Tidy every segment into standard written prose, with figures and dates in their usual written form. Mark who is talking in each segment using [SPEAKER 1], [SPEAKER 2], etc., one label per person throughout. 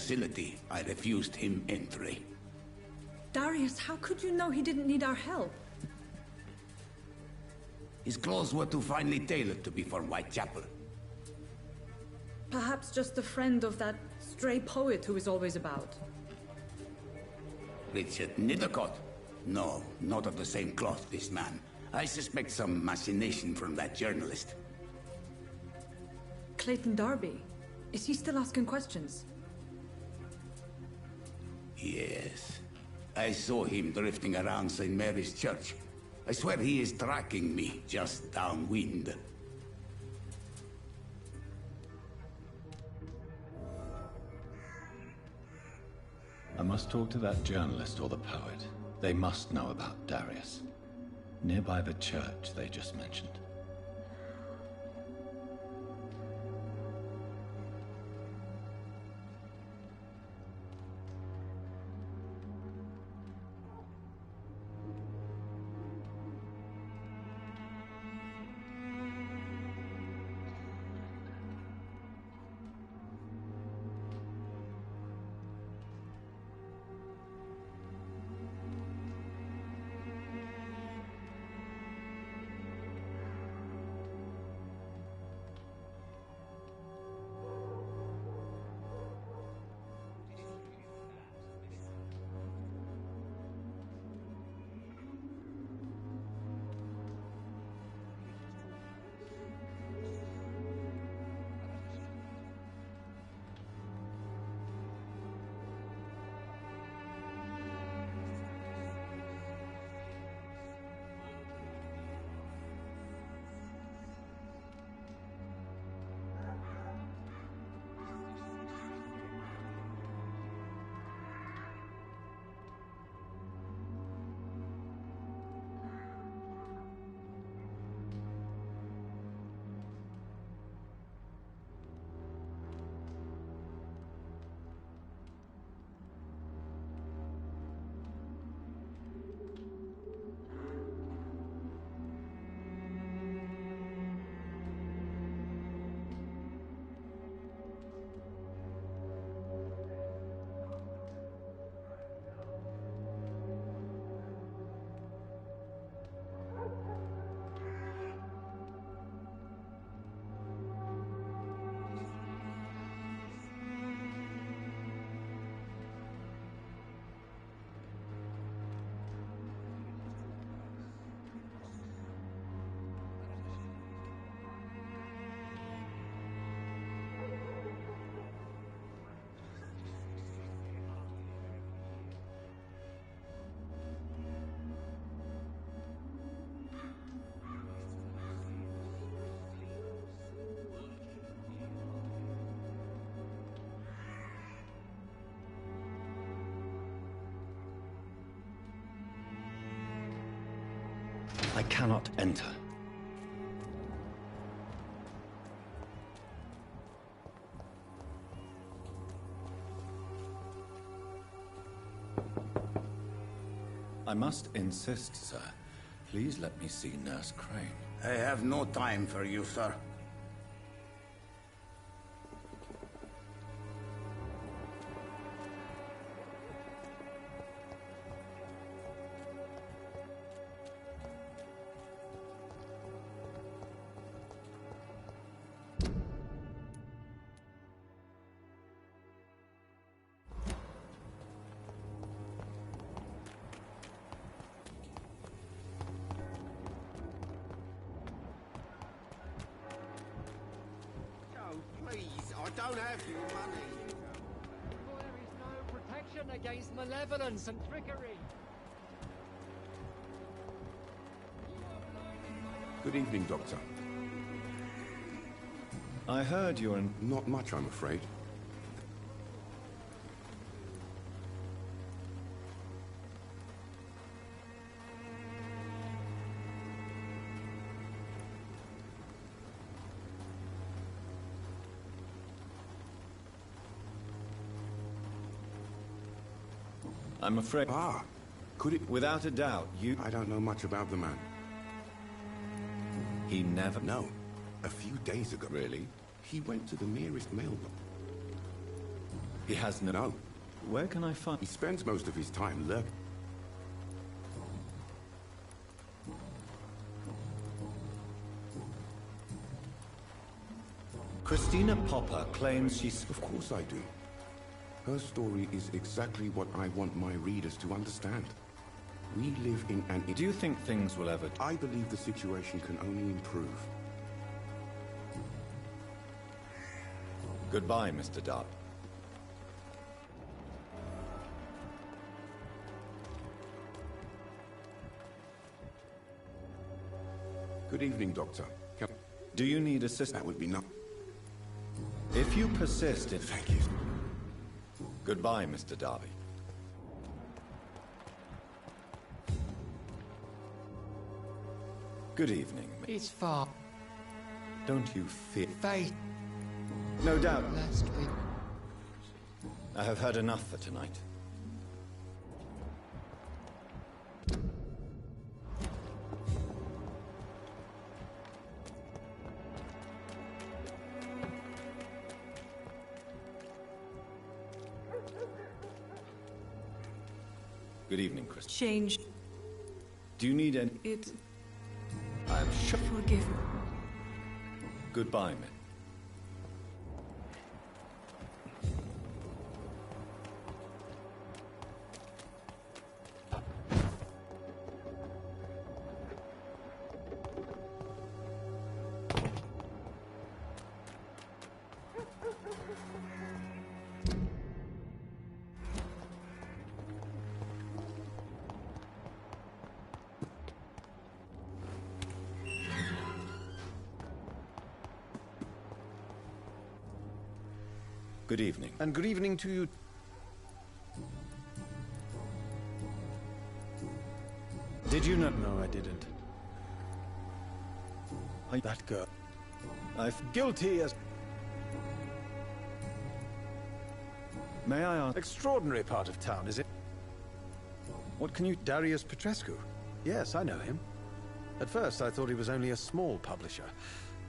[SPEAKER 1] facility, I refused him entry.
[SPEAKER 2] Darius, how could you know he didn't need our help?
[SPEAKER 1] His clothes were too finely tailored to be for Whitechapel.
[SPEAKER 2] Perhaps just a friend of that stray poet who is always about.
[SPEAKER 1] Richard Nithercott? No, not of the same cloth, this man. I suspect some machination from that journalist.
[SPEAKER 2] Clayton Darby. Is he still asking questions?
[SPEAKER 1] Yes. I saw him drifting around St. Mary's Church. I swear he is tracking me just downwind.
[SPEAKER 3] I must talk to that journalist or the poet. They must know about Darius. Nearby the church they just mentioned. I cannot enter. I must insist, sir. Please let me see Nurse Crane.
[SPEAKER 1] I have no time for you, sir.
[SPEAKER 4] Please, I don't have your money.
[SPEAKER 5] For there is no protection against malevolence and trickery.
[SPEAKER 6] Good evening, Doctor.
[SPEAKER 3] I heard you're in...
[SPEAKER 6] Not much, I'm afraid.
[SPEAKER 3] I'm afraid...
[SPEAKER 6] Ah, could it...
[SPEAKER 3] Without a doubt, you...
[SPEAKER 6] I don't know much about the man.
[SPEAKER 3] He never...
[SPEAKER 6] No. A few days ago.
[SPEAKER 3] Really?
[SPEAKER 6] He went to the nearest mailbox.
[SPEAKER 3] He has no...
[SPEAKER 6] No.
[SPEAKER 3] Where can I find...
[SPEAKER 6] He spends most of his time lurking.
[SPEAKER 3] Christina Popper claims she's...
[SPEAKER 6] Of course I do. Her story is exactly what I want my readers to understand. We live in an...
[SPEAKER 3] Do you think things will ever...
[SPEAKER 6] I believe the situation can only improve.
[SPEAKER 3] Goodbye, Mr. Dark.
[SPEAKER 6] Good evening, Doctor.
[SPEAKER 3] Do you need assistance?
[SPEAKER 6] That would be not...
[SPEAKER 3] If you persist in...
[SPEAKER 6] Thank you.
[SPEAKER 3] Goodbye, Mr. Darby. Good evening.
[SPEAKER 5] It's far.
[SPEAKER 3] Don't you fear...
[SPEAKER 5] Fate
[SPEAKER 3] No doubt.
[SPEAKER 5] last week.
[SPEAKER 3] I have heard enough for tonight. Good evening, Chris.
[SPEAKER 2] Change
[SPEAKER 3] Do you need any...
[SPEAKER 2] it.
[SPEAKER 3] I'm sure...
[SPEAKER 2] Forgive me.
[SPEAKER 3] Goodbye, men. Good evening.
[SPEAKER 7] And good evening to you.
[SPEAKER 3] Did you not...
[SPEAKER 7] No, I didn't. That girl.
[SPEAKER 3] I've...
[SPEAKER 7] Guilty as...
[SPEAKER 3] May I ask...
[SPEAKER 7] Extraordinary part of town, is it?
[SPEAKER 3] What can you...
[SPEAKER 7] Darius Petrescu. Yes, I know him. At first, I thought he was only a small publisher.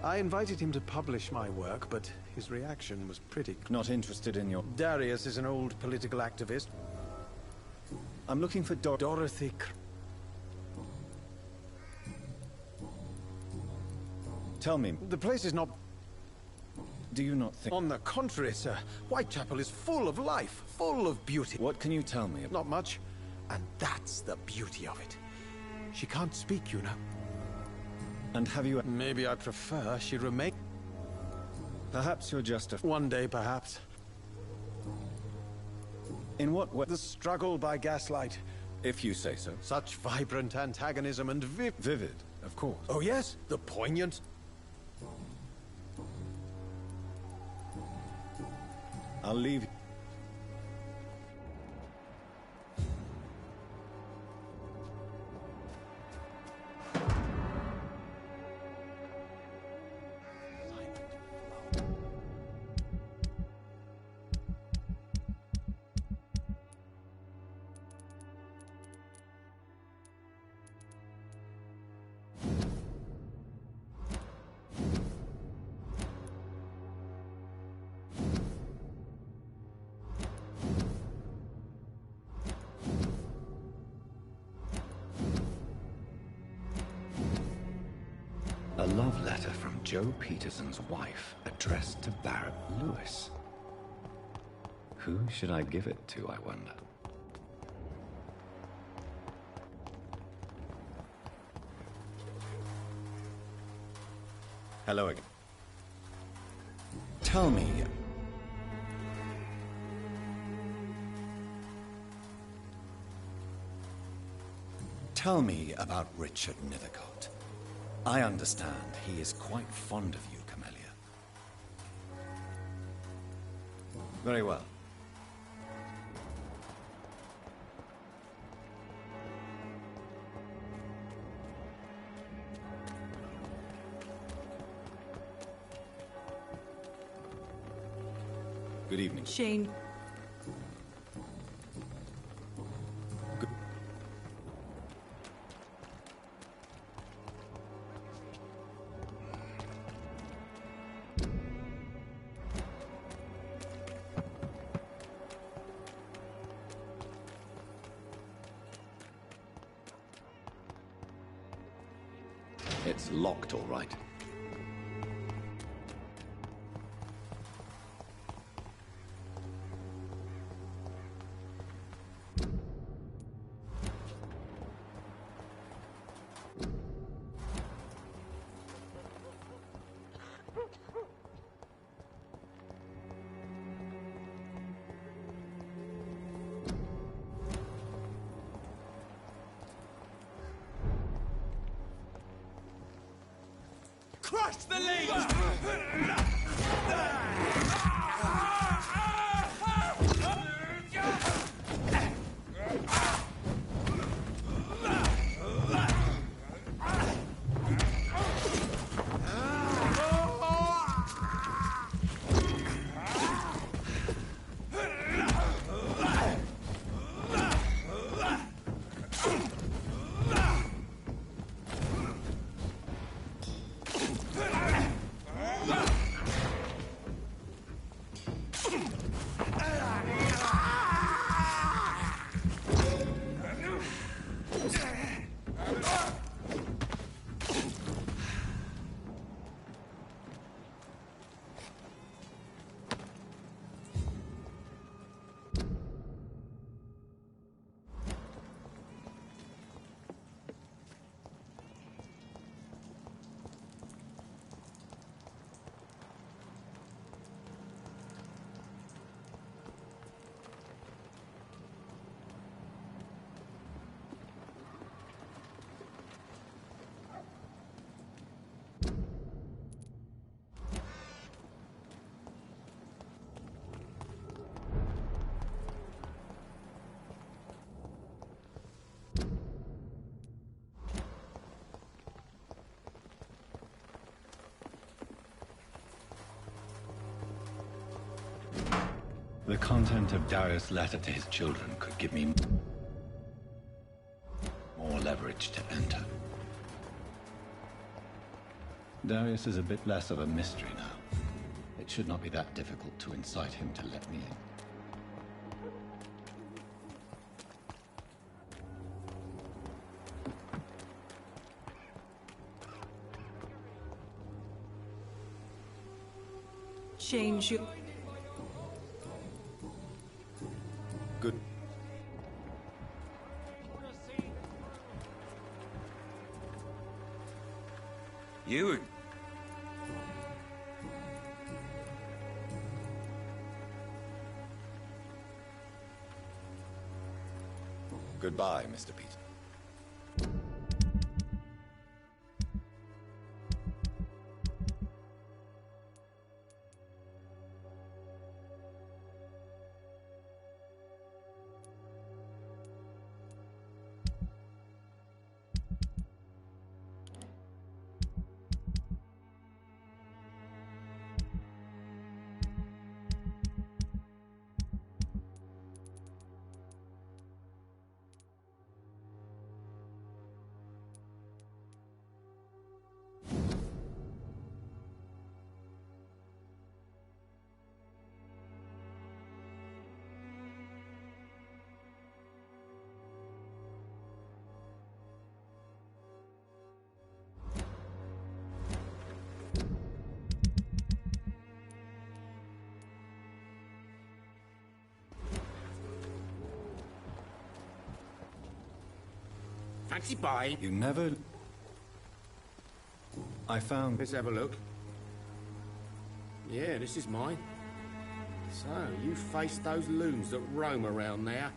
[SPEAKER 7] I invited him to publish my work, but his reaction was pretty...
[SPEAKER 3] Not interested in your...
[SPEAKER 7] Darius is an old political activist.
[SPEAKER 3] I'm looking for
[SPEAKER 7] Dorothy...
[SPEAKER 3] Tell me,
[SPEAKER 7] The place is not...
[SPEAKER 3] do you not think...
[SPEAKER 7] On the contrary, sir. Whitechapel is full of life, full of beauty.
[SPEAKER 3] What can you tell me about...
[SPEAKER 7] Not much. And that's the beauty of it. She can't speak, you know.
[SPEAKER 3] And have you...
[SPEAKER 7] Maybe I prefer she remain...
[SPEAKER 3] Perhaps you're just a...
[SPEAKER 7] One day, perhaps.
[SPEAKER 3] In what way...
[SPEAKER 7] The struggle by gaslight.
[SPEAKER 3] If you say so.
[SPEAKER 7] Such vibrant antagonism and
[SPEAKER 3] Vivid, of course.
[SPEAKER 7] Oh yes, the poignant...
[SPEAKER 3] I'll leave... A love letter from Joe Peterson's wife, addressed to Barrett Lewis. Who should I give it to, I wonder? Hello again. Tell me... Tell me about Richard Nethercote. I understand he is quite fond of you, Camellia. Very well. Good evening.
[SPEAKER 2] Shane.
[SPEAKER 3] It's locked, all right.
[SPEAKER 8] Crush the leech!
[SPEAKER 3] The content of Darius' letter to his children could give me more leverage to enter. Darius is a bit less of a mystery now. It should not be that difficult to incite him to let me in.
[SPEAKER 2] Change your...
[SPEAKER 7] Good.
[SPEAKER 8] You...
[SPEAKER 3] Goodbye, Mr. Peter.
[SPEAKER 4] Fancy buying?
[SPEAKER 3] You never... I found...
[SPEAKER 4] Let's have a look. Yeah, this is mine. So, you faced those loons that roam around there.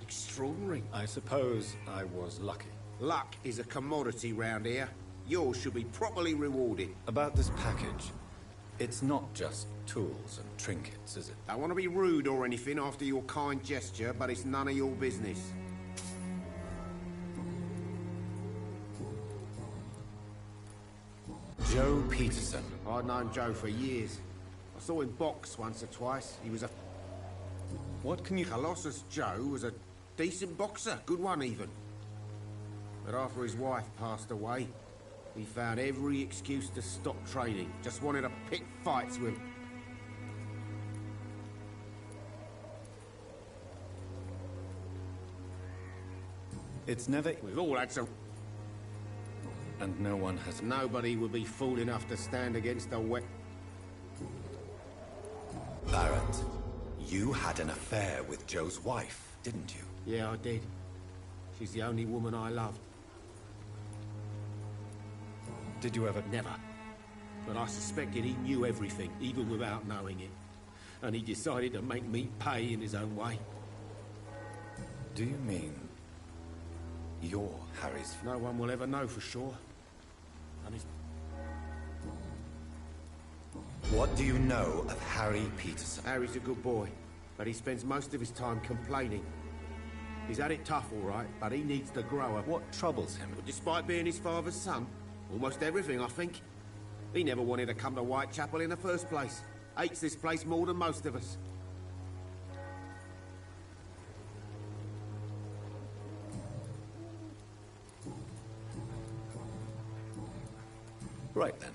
[SPEAKER 4] Extraordinary.
[SPEAKER 3] I suppose I was lucky.
[SPEAKER 4] Luck is a commodity round here. Yours should be properly rewarded.
[SPEAKER 3] About this package, it's not just tools and trinkets, is it?
[SPEAKER 4] Don't want to be rude or anything after your kind gesture, but it's none of your business.
[SPEAKER 3] Joe Peterson.
[SPEAKER 4] I'd known Joe for years. I saw him box once or twice. He was a...
[SPEAKER 3] What can you...
[SPEAKER 4] Colossus Joe was a decent boxer. Good one, even. But after his wife passed away, he found every excuse to stop training. Just wanted to pick fights with him.
[SPEAKER 3] It's never...
[SPEAKER 4] We've all had some...
[SPEAKER 3] And no one has...
[SPEAKER 4] Nobody would be fool enough to stand against a wet...
[SPEAKER 3] Barrett, you had an affair with Joe's wife, didn't you?
[SPEAKER 4] Yeah, I did. She's the only woman I loved.
[SPEAKER 3] Did you ever...
[SPEAKER 4] Never. But I suspected he knew everything, even without knowing it. And he decided to make me pay in his own way.
[SPEAKER 3] Do you mean... you're Harry's...
[SPEAKER 4] No one will ever know for sure. And it's...
[SPEAKER 3] What do you know of Harry Peterson?
[SPEAKER 4] Harry's a good boy, but he spends most of his time complaining. He's had it tough, all right, but he needs to grow up.
[SPEAKER 3] What troubles him?
[SPEAKER 4] But despite being his father's son, almost everything, I think. He never wanted to come to Whitechapel in the first place. Hates this place more than most of us.
[SPEAKER 3] Right then.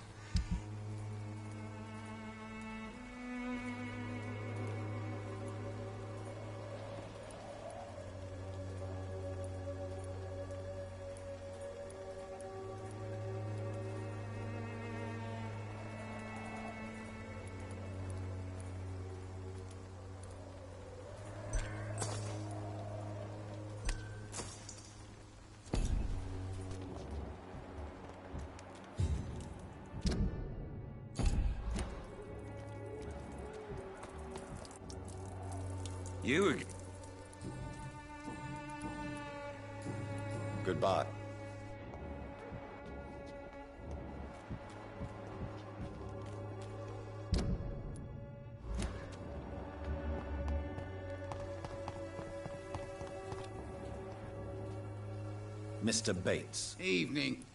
[SPEAKER 8] You again?
[SPEAKER 3] Goodbye. Mr. Bates.
[SPEAKER 1] Evening.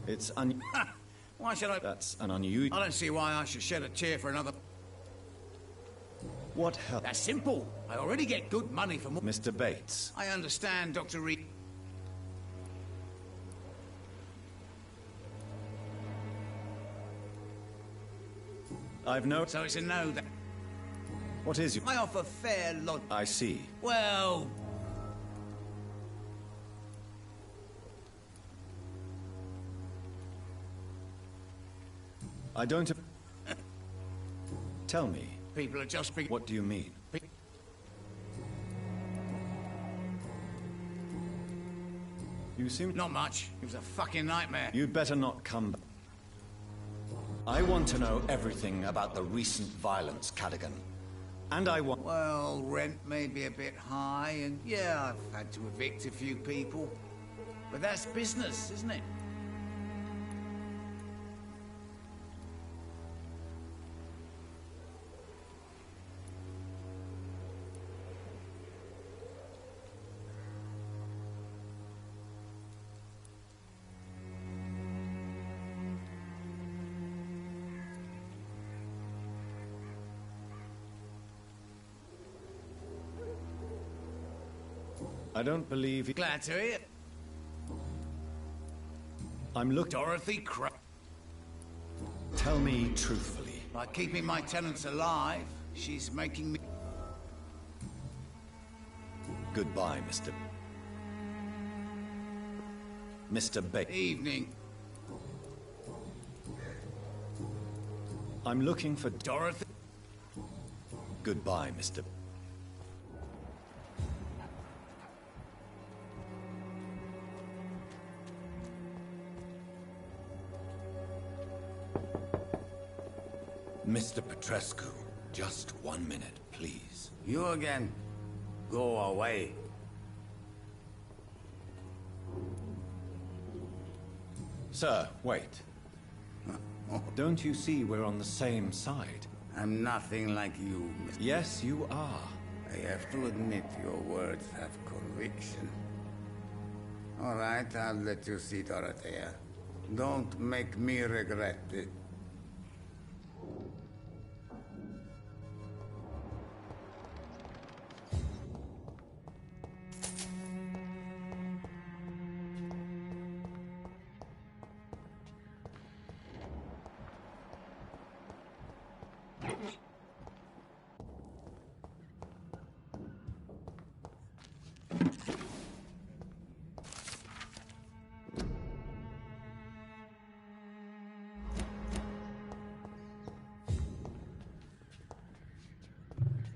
[SPEAKER 3] It's
[SPEAKER 1] Why should I...
[SPEAKER 3] That's an unusual...
[SPEAKER 1] I don't see why I should shed a chair for another...
[SPEAKER 3] What hell?
[SPEAKER 1] That's simple. I already get good money for...
[SPEAKER 3] Mr. Bates.
[SPEAKER 1] I understand, Dr. Reed.
[SPEAKER 3] I've no...
[SPEAKER 1] So it's a no then.
[SPEAKER 3] What is your...
[SPEAKER 1] I offer fair lodge.
[SPEAKER 3] I see.
[SPEAKER 1] Well...
[SPEAKER 3] I don't... Tell me.
[SPEAKER 1] People are just being...
[SPEAKER 3] What do you mean? You seem...
[SPEAKER 1] Not much. It was a fucking nightmare.
[SPEAKER 3] You'd better not come back. I want to know everything about the recent violence, Cadogan. And I want...
[SPEAKER 1] Well, rent may be a bit high, and yeah, I've had to evict a few people. But that's business, isn't it?
[SPEAKER 3] I don't believe...
[SPEAKER 1] Glad to hear.
[SPEAKER 3] I'm looking...
[SPEAKER 1] Dorothy
[SPEAKER 3] Tell me truthfully.
[SPEAKER 1] By keeping my tenants alive, she's making me...
[SPEAKER 3] Goodbye, Mr. Bates.
[SPEAKER 1] Evening.
[SPEAKER 3] I'm looking for...
[SPEAKER 1] Dorothy.
[SPEAKER 3] Goodbye, Mr. Mr. Petrescu, just 1 minute, please.
[SPEAKER 1] You again. Go away.
[SPEAKER 3] Sir, wait. Don't you see we're on the same side?
[SPEAKER 1] I'm nothing like you, Mr.
[SPEAKER 3] Yes, you are.
[SPEAKER 1] I have to admit your words have conviction. All right, I'll let you see Dorothea. Don't make me regret it.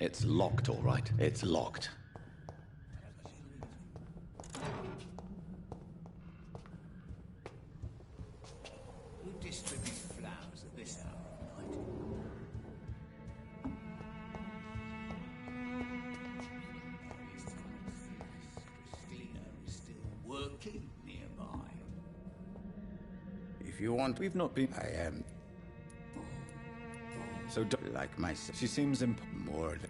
[SPEAKER 3] It's locked, all right. It's locked.
[SPEAKER 1] Who distributes flowers at this hour of night? Christina is still working nearby. If you want,
[SPEAKER 3] We've not been...
[SPEAKER 1] I am
[SPEAKER 3] So
[SPEAKER 1] like myself.
[SPEAKER 3] she seems
[SPEAKER 1] More than...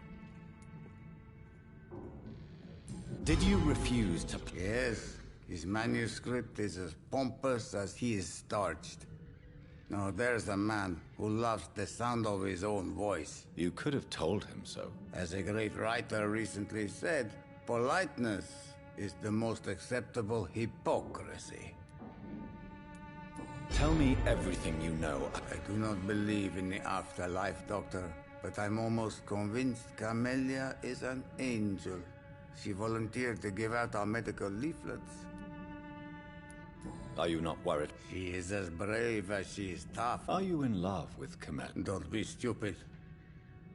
[SPEAKER 3] Did you refuse to...
[SPEAKER 1] Yes, his manuscript is as pompous as he is starched. Now there's a man who loves the sound of his own voice.
[SPEAKER 3] You could have told him so.
[SPEAKER 1] As a great writer recently said, politeness is the most acceptable hypocrisy.
[SPEAKER 3] Tell me everything you know.
[SPEAKER 1] I do not believe in the afterlife, Doctor, but I'm almost convinced Camellia is an angel. She volunteered to give out our medical leaflets.
[SPEAKER 3] Are you not worried?
[SPEAKER 1] She is as brave as she is tough.
[SPEAKER 3] Are you in love with Camille?
[SPEAKER 1] Don't be stupid.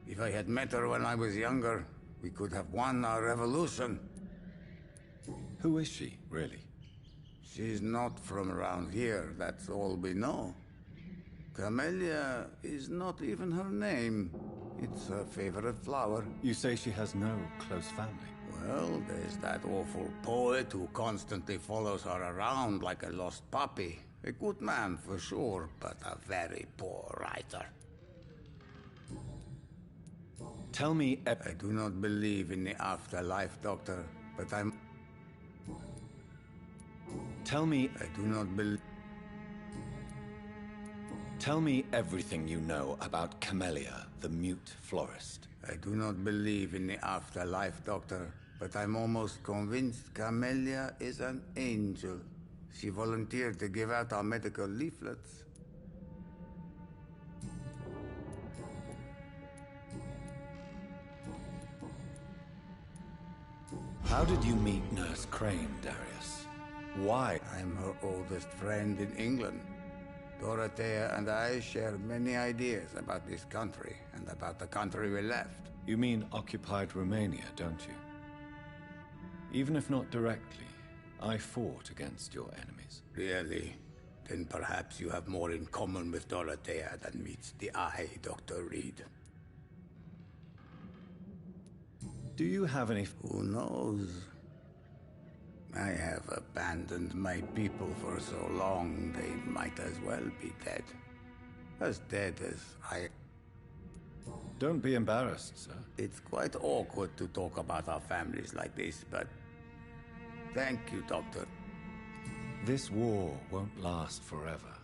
[SPEAKER 1] If I had met her when I was younger, we could have won our revolution.
[SPEAKER 3] Who is she, really?
[SPEAKER 1] She's not from around here, that's all we know. Camellia is not even her name. It's her favorite flower.
[SPEAKER 3] You say she has no close family.
[SPEAKER 1] Well, there's that awful poet who constantly follows her around like a lost puppy. A good man for sure, but a very poor writer.
[SPEAKER 3] Tell me
[SPEAKER 1] I do not believe in the afterlife, Doctor, but I'm...
[SPEAKER 3] Tell me...
[SPEAKER 1] I do not believe...
[SPEAKER 3] Tell me everything you know about Camellia, the mute florist.
[SPEAKER 1] I do not believe in the afterlife, Doctor, but I'm almost convinced Camellia is an angel. She volunteered to give out our medical leaflets.
[SPEAKER 3] How did you meet Nurse Crane, Darius? Why?
[SPEAKER 1] I'm her oldest friend in England. Dorothea and I share many ideas about this country and about the country we left.
[SPEAKER 3] You mean occupied Romania, don't you? Even if not directly, I fought against your enemies.
[SPEAKER 1] Really? Then perhaps you have more in common with Dorothea than meets the eye, Dr. Reed.
[SPEAKER 3] Do you have any...
[SPEAKER 1] Who knows? I have abandoned my people for so long, they might as well be dead. As dead as I...
[SPEAKER 3] Don't be embarrassed, sir.
[SPEAKER 1] It's quite awkward to talk about our families like this, but... Thank you, Doctor.
[SPEAKER 3] This war won't last forever.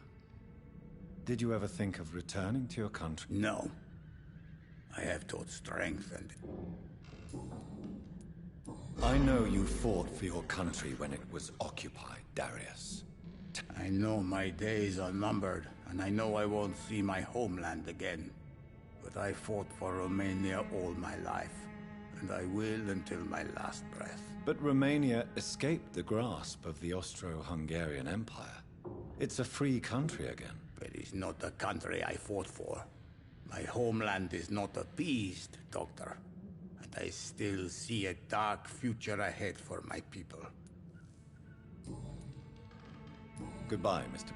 [SPEAKER 3] Did you ever think of returning to your country?
[SPEAKER 1] No. I have taught strength and...
[SPEAKER 3] I know you fought for your country when it was occupied, Darius.
[SPEAKER 1] I know my days are numbered, and I know I won't see my homeland again. But I fought for Romania all my life, and I will until my last breath.
[SPEAKER 3] But Romania escaped the grasp of the Austro-Hungarian Empire. It's a free country again.
[SPEAKER 1] But it's not the country I fought for. My homeland is not appeased, Doctor. And I still see a dark future ahead for my people.
[SPEAKER 3] Goodbye, Mr.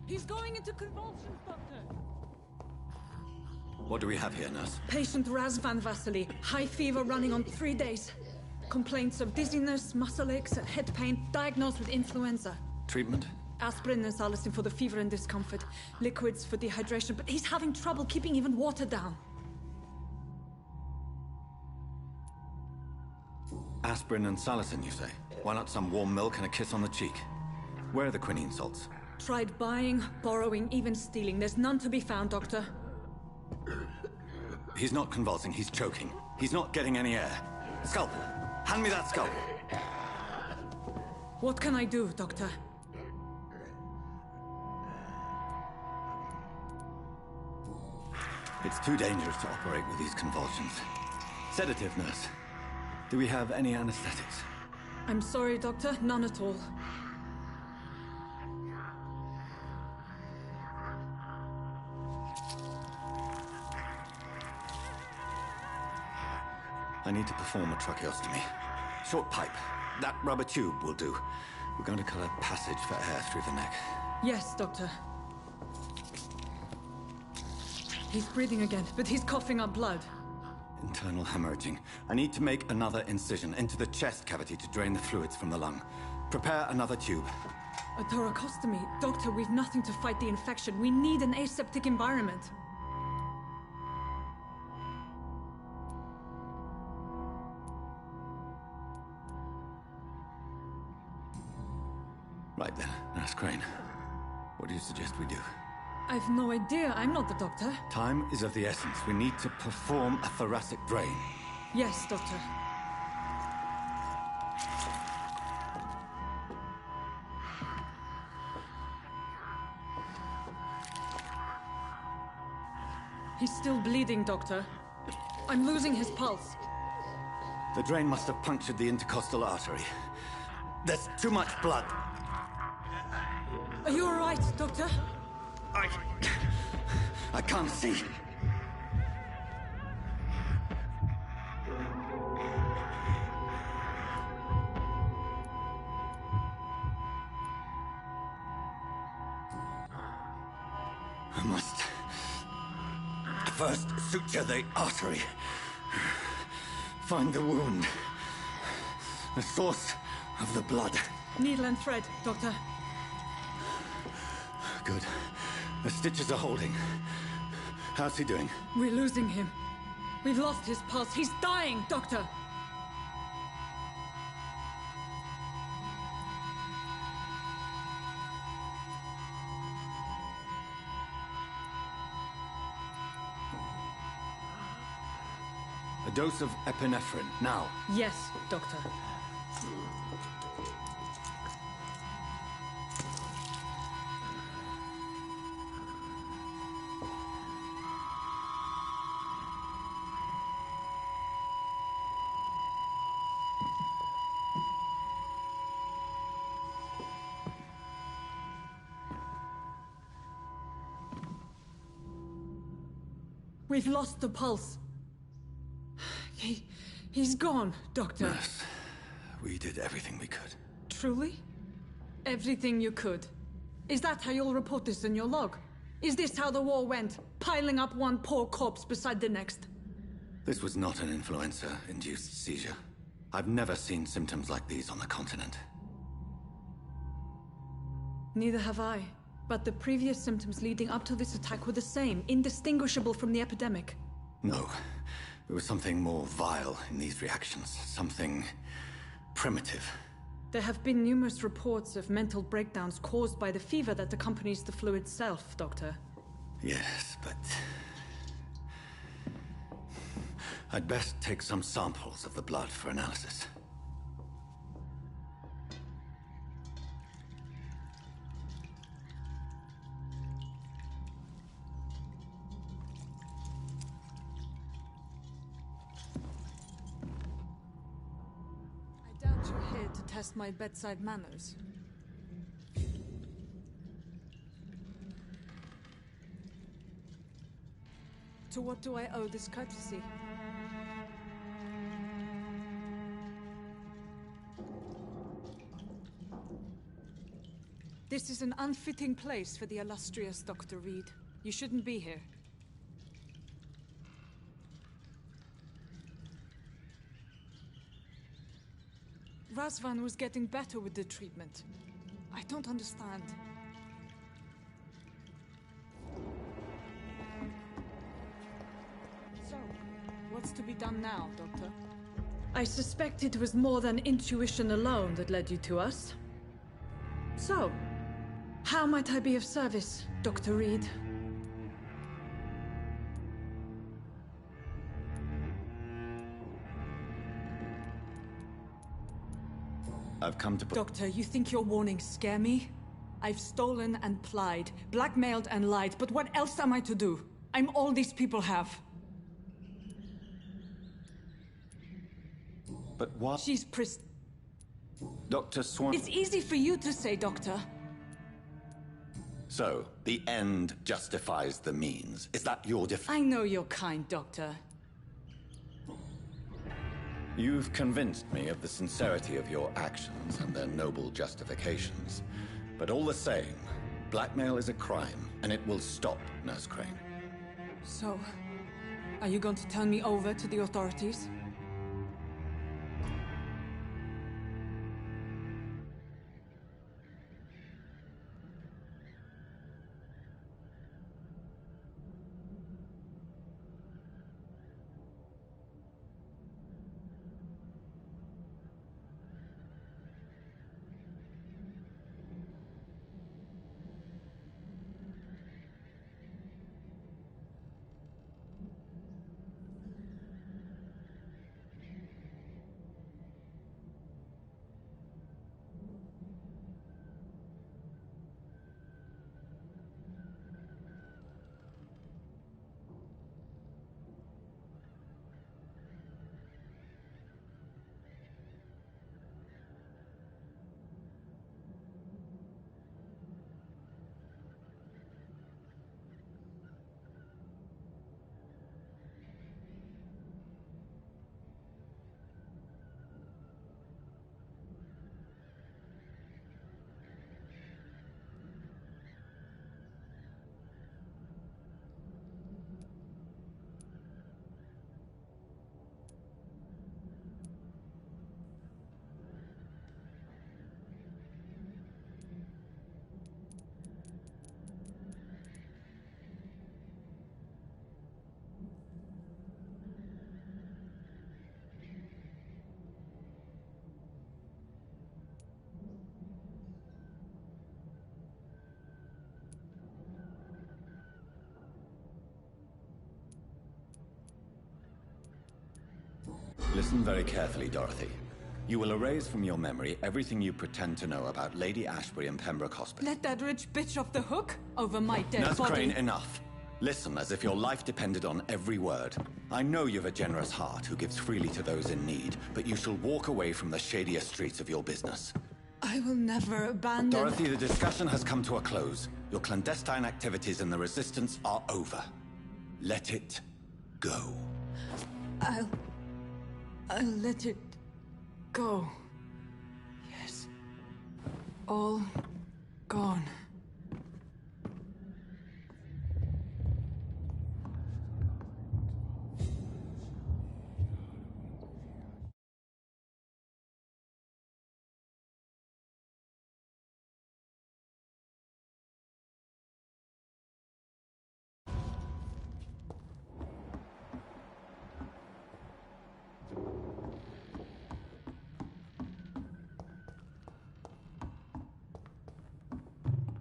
[SPEAKER 2] He's going into convulsions, Doctor.
[SPEAKER 3] What do we have here, nurse?
[SPEAKER 2] Patient Razvan Vasily. High fever running on 3 days. Complaints of dizziness, muscle aches, and head pain. Diagnosed with influenza.
[SPEAKER 3] Treatment?
[SPEAKER 2] Aspirin and salicin for the fever and discomfort. Liquids for dehydration, but he's having trouble keeping even water down.
[SPEAKER 3] Aspirin and salicin, you say? Why not some warm milk and a kiss on the cheek? Where are the quinine salts?
[SPEAKER 2] Tried buying, borrowing, even stealing. There's none to be found, Doctor.
[SPEAKER 3] He's not convulsing, he's choking. He's not getting any air. Scalpel! Hand me that scalpel!
[SPEAKER 2] What can I do, Doctor?
[SPEAKER 3] It's too dangerous to operate with these convulsions. Sedative, nurse. Do we have any anesthetics?
[SPEAKER 2] I'm sorry, Doctor. None at all.
[SPEAKER 3] I need to perform a tracheostomy. Short pipe. That rubber tube will do. We're going to cut a passage for air through the neck.
[SPEAKER 2] Yes, Doctor. He's breathing again, but he's coughing up blood.
[SPEAKER 3] Internal hemorrhaging. I need to make another incision into the chest cavity to drain the fluids from the lung. Prepare another tube.
[SPEAKER 2] A thoracostomy? Doctor, we've nothing to fight the infection. We need an aseptic environment.
[SPEAKER 3] Right then, Nurse Crane. What do you suggest we do?
[SPEAKER 2] I've no idea. I'm not the doctor.
[SPEAKER 3] Time is of the essence. We need to perform a thoracic drain.
[SPEAKER 2] Yes, Doctor. He's still bleeding, Doctor. I'm losing his pulse.
[SPEAKER 3] The drain must have punctured the intercostal artery. There's too much blood.
[SPEAKER 2] Are you all right, Doctor?
[SPEAKER 3] I can't see. I must first suture the artery. Find the wound. The source of the blood.
[SPEAKER 2] Needle and thread, Doctor.
[SPEAKER 3] Good. The stitches are holding. How's he doing?
[SPEAKER 2] We're losing him. We've lost his pulse. He's dying, Doctor!
[SPEAKER 3] A dose of epinephrine, now.
[SPEAKER 2] Yes, Doctor. We've lost the pulse. He's gone, Doctor.
[SPEAKER 3] Nurse, we did everything we could.
[SPEAKER 2] Truly? Everything you could? Is that how you'll report this in your log? Is this how the war went? Piling up one poor corpse beside the next?
[SPEAKER 3] This was not an influenza-induced seizure. I've never seen symptoms like these on the continent.
[SPEAKER 2] Neither have I. But the previous symptoms leading up to this attack were the same, indistinguishable from the epidemic.
[SPEAKER 3] No. There was something more vile in these reactions. Something primitive.
[SPEAKER 2] There have been numerous reports of mental breakdowns caused by the fever that accompanies the flu itself, Doctor.
[SPEAKER 3] Yes, but... I'd best take some samples of the blood for analysis.
[SPEAKER 2] I doubt you're here to test my bedside manners. To what do I owe this courtesy? This is an unfitting place for the illustrious Dr. Reed. You shouldn't be here. Razvan was getting better with the treatment. I don't understand. So, what's to be done now, Doctor? I suspect it was more than intuition alone that led you to us. So, how might I be of service, Dr. Reed?
[SPEAKER 3] I've come to...
[SPEAKER 2] Doctor, you think your warnings scare me? I've stolen and plied, blackmailed and lied, but what else am I to do? I'm all these people have.
[SPEAKER 3] But what...
[SPEAKER 2] She's
[SPEAKER 3] Dr. Swan...
[SPEAKER 2] It's easy for you to say, Doctor.
[SPEAKER 3] So, the end justifies the means. Is that your
[SPEAKER 2] I know you're kind, Doctor.
[SPEAKER 3] You've convinced me of the sincerity of your actions and their noble justifications. But all the same, blackmail is a crime, and it will stop, Nurse Crane.
[SPEAKER 2] So, are you going to turn me over to the authorities?
[SPEAKER 3] Listen very carefully, Dorothy. You will erase from your memory everything you pretend to know about Lady Ashbury and Pembroke Hospital.
[SPEAKER 2] Let that rich bitch off the hook over my dead
[SPEAKER 3] Nurse
[SPEAKER 2] body.
[SPEAKER 3] Crane, enough. Listen as if your life depended on every word. I know you've a generous heart who gives freely to those in need, but you shall walk away from the shadier streets of your business.
[SPEAKER 2] I will never abandon...
[SPEAKER 3] Dorothy, the discussion has come to a close. Your clandestine activities in the Resistance are over. Let it go.
[SPEAKER 2] I'll let it go. Yes. All gone.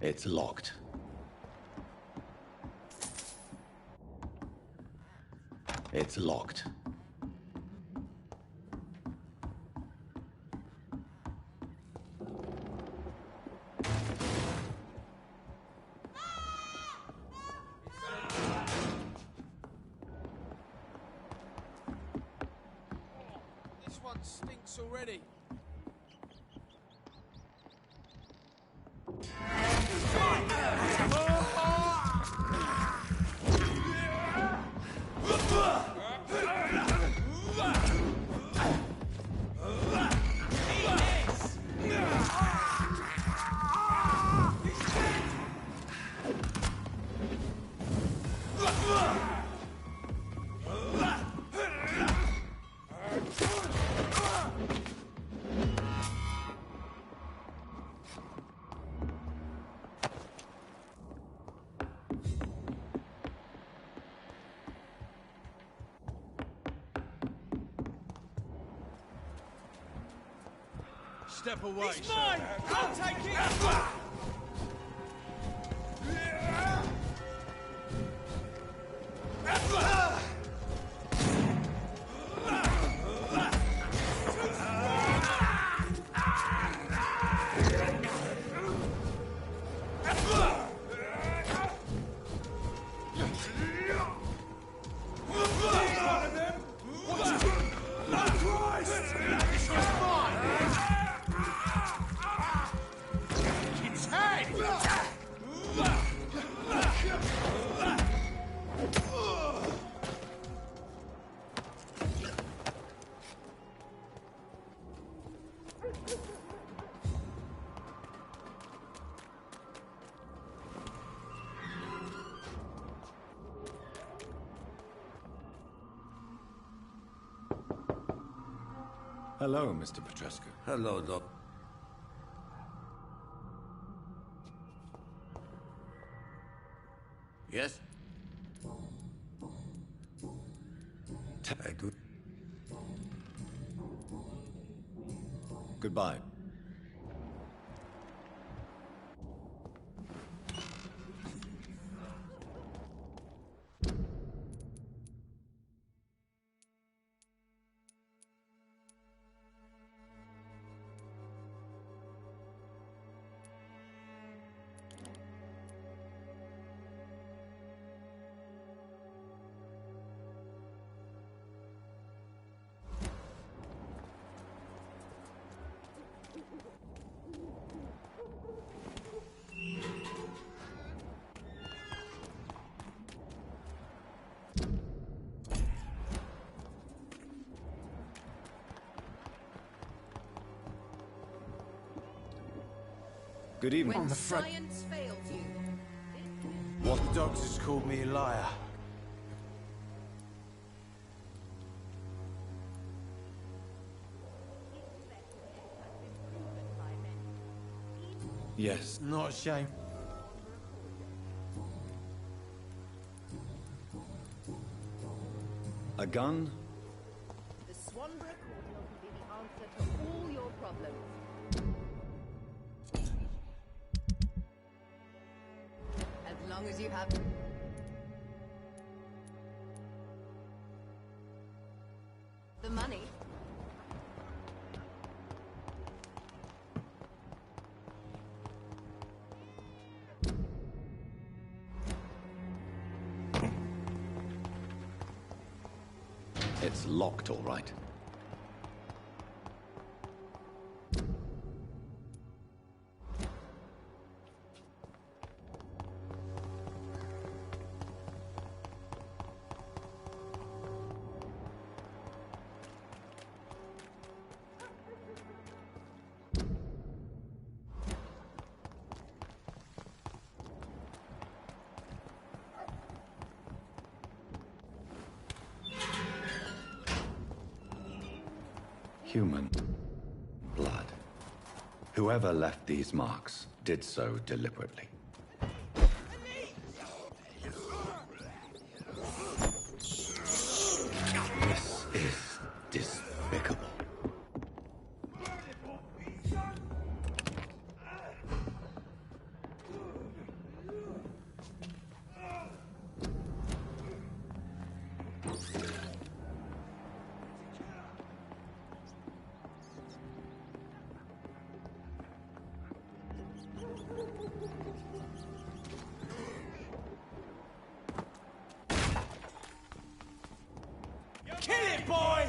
[SPEAKER 3] It's locked. It's locked.
[SPEAKER 9] This one stinks already. Step away,
[SPEAKER 8] It's mine! I'll take it!
[SPEAKER 3] Hello, Mr. Petrescu.
[SPEAKER 1] Hello, Doc. Yes? I do.
[SPEAKER 3] Goodbye. Good evening.
[SPEAKER 10] When science fails you.
[SPEAKER 7] What the doctors called me a liar.
[SPEAKER 3] Yes.
[SPEAKER 7] Not a shame.
[SPEAKER 3] A gun?
[SPEAKER 10] The Swanborough Cordial can be the answer to all your problems. As long as you have... the money.
[SPEAKER 3] It's locked, all right. Human blood. Whoever left these marks did so deliberately. This is despicable.
[SPEAKER 8] Big boy!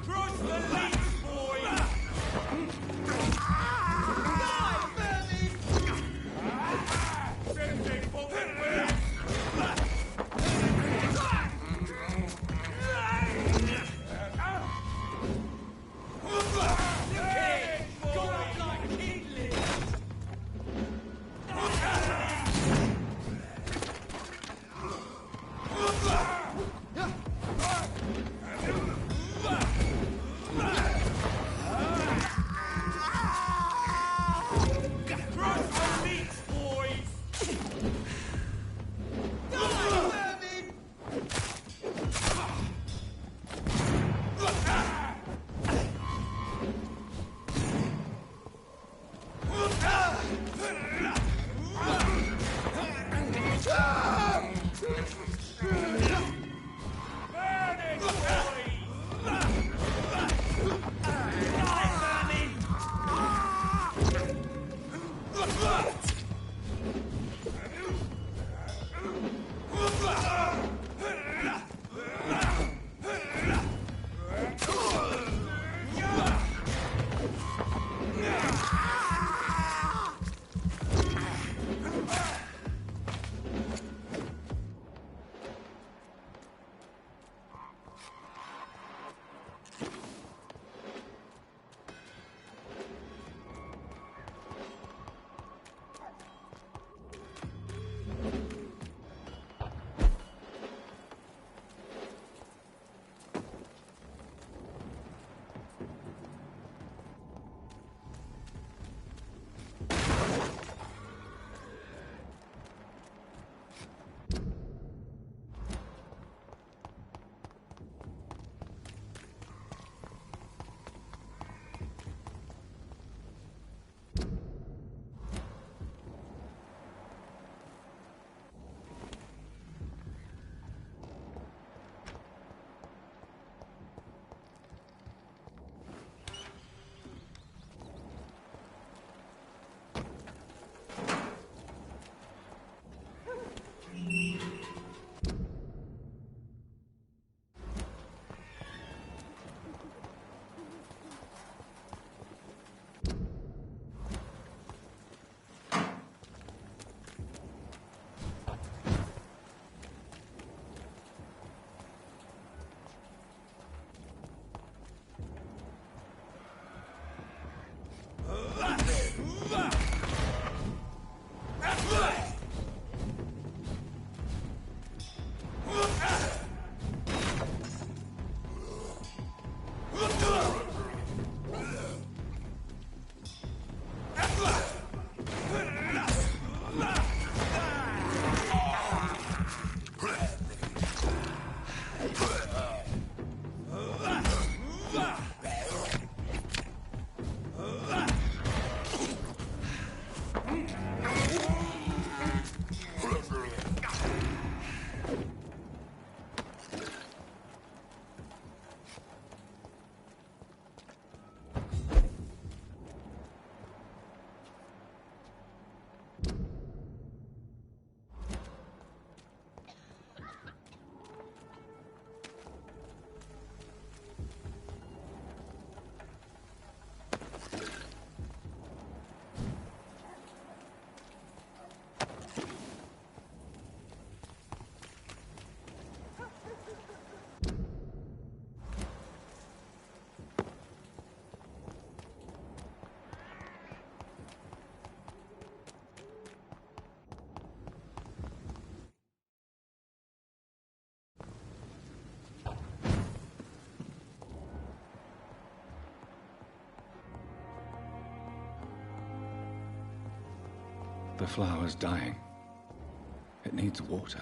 [SPEAKER 8] Cross the leash, boy!
[SPEAKER 3] The flower's dying. It needs water.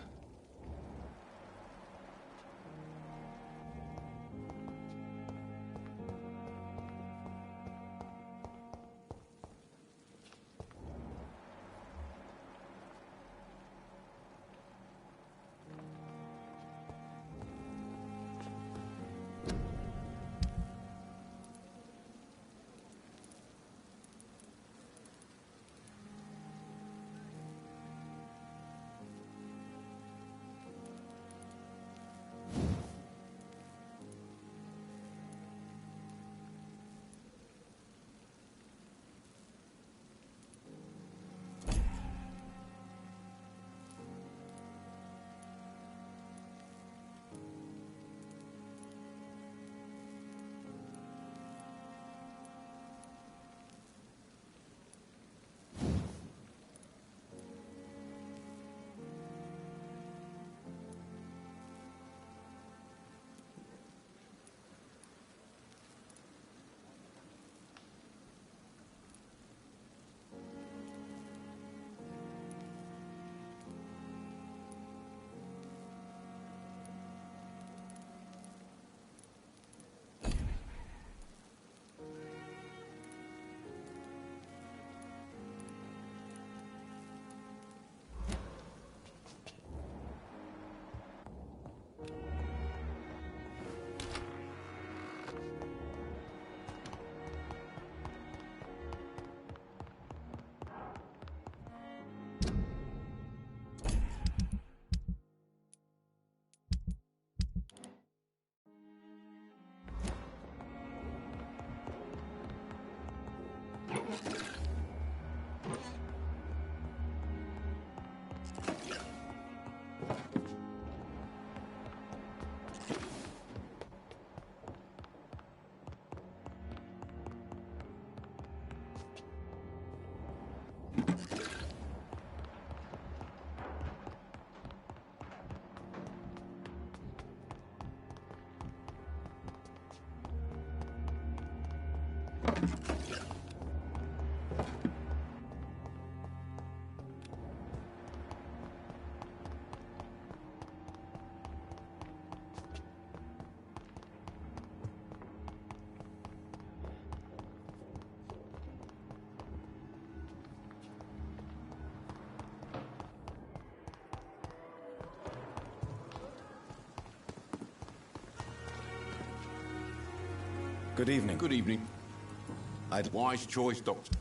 [SPEAKER 3] Good evening.
[SPEAKER 6] Good evening. Wise choice, Doctor.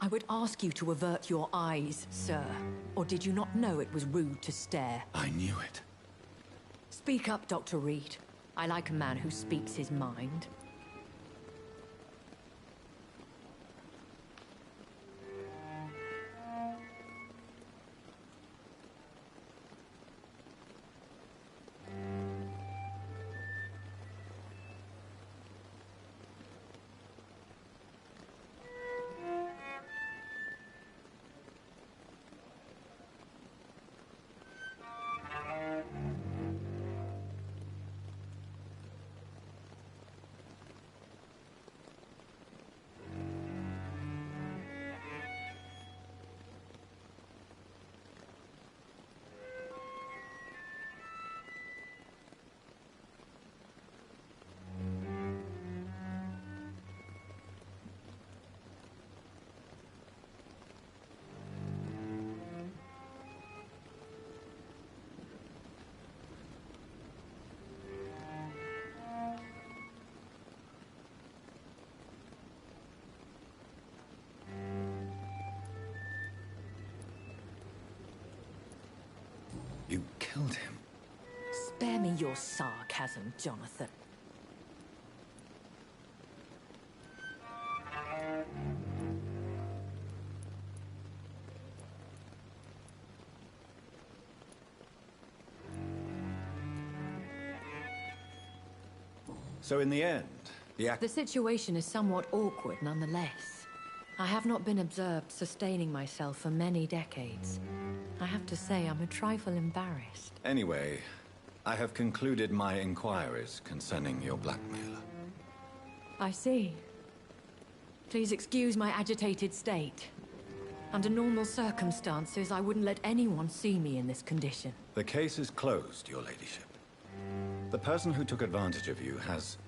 [SPEAKER 11] I would ask you to avert your eyes, sir. Or did you not know it was rude to stare?
[SPEAKER 3] I knew it.
[SPEAKER 11] Speak up, Dr. Reed. I like a man who speaks his mind.
[SPEAKER 3] You killed him.
[SPEAKER 11] Spare me your sarcasm, Jonathan.
[SPEAKER 3] So in the end,
[SPEAKER 11] The situation is somewhat awkward nonetheless. I have not been observed sustaining myself for many decades. I have to say I'm a trifle embarrassed.
[SPEAKER 3] Anyway, I have concluded my inquiries concerning your blackmailer.
[SPEAKER 11] I see. Please excuse my agitated state. Under normal circumstances, I wouldn't let anyone see me in this condition.
[SPEAKER 3] The case is closed, your ladyship. The person who took advantage of you has,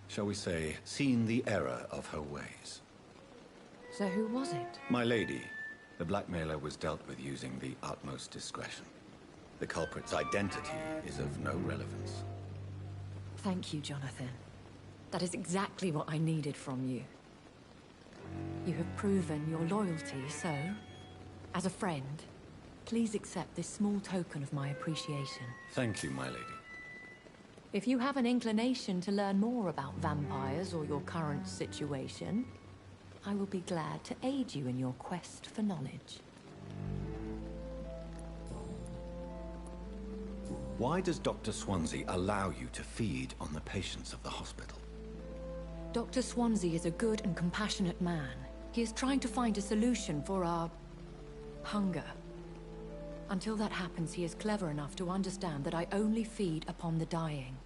[SPEAKER 3] shall we say, seen the error of her ways.
[SPEAKER 11] So who was it?
[SPEAKER 3] My lady, the blackmailer was dealt with using the utmost discretion. The culprit's identity is of no relevance.
[SPEAKER 11] Thank you, Jonathan. That is exactly what I needed from you. You have proven your loyalty, so, as a friend, please accept this small token of my appreciation.
[SPEAKER 3] Thank you, my lady.
[SPEAKER 11] If you have an inclination to learn more about vampires or your current situation, I will be glad to aid you in your quest for knowledge.
[SPEAKER 3] Why does Dr. Swansea allow you to feed on the patients of the hospital?
[SPEAKER 11] Dr. Swansea is a good and compassionate man. He is trying to find a solution for our hunger. Until that happens, he is clever enough to understand that I only feed upon the dying.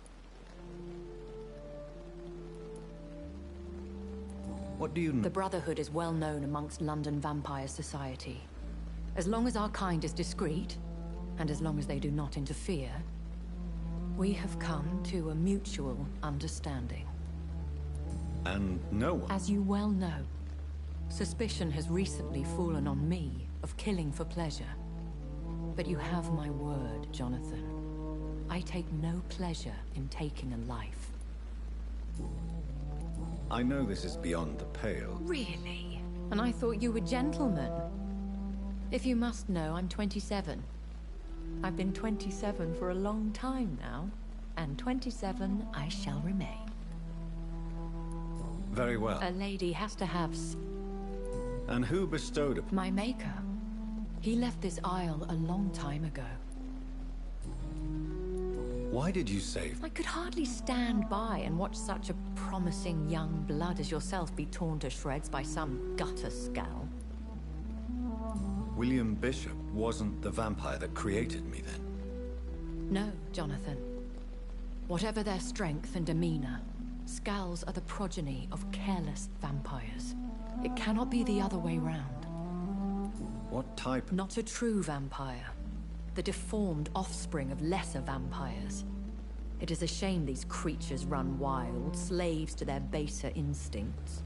[SPEAKER 3] What do you know?
[SPEAKER 11] The Brotherhood is well known amongst London vampire society. As long as our kind is discreet, and as long as they do not interfere, we have come to a mutual understanding.
[SPEAKER 3] And no one...
[SPEAKER 11] As you well know, suspicion has recently fallen on me of killing for pleasure. But you have my word, Jonathan. I take no pleasure in taking a life.
[SPEAKER 3] I know this is beyond the pale.
[SPEAKER 11] Really? And I thought you were gentlemen. If you must know, I'm 27. I've been 27 for a long time now, and 27 I shall remain.
[SPEAKER 3] Very well.
[SPEAKER 11] A lady has to have
[SPEAKER 3] And who bestowed upon...
[SPEAKER 11] My maker. He left this isle a long time ago.
[SPEAKER 3] Why did you save?
[SPEAKER 11] I could hardly stand by and watch such a promising young blood as yourself be torn to shreds by some gutter scowl.
[SPEAKER 3] William Bishop wasn't the vampire that created me then?
[SPEAKER 11] No, Jonathan. Whatever their strength and demeanor, Scowls are the progeny of careless vampires. It cannot be the other way round.
[SPEAKER 3] What type?
[SPEAKER 11] Not a true vampire. The deformed offspring of lesser vampires. It is a shame these creatures run wild, slaves to their baser instincts.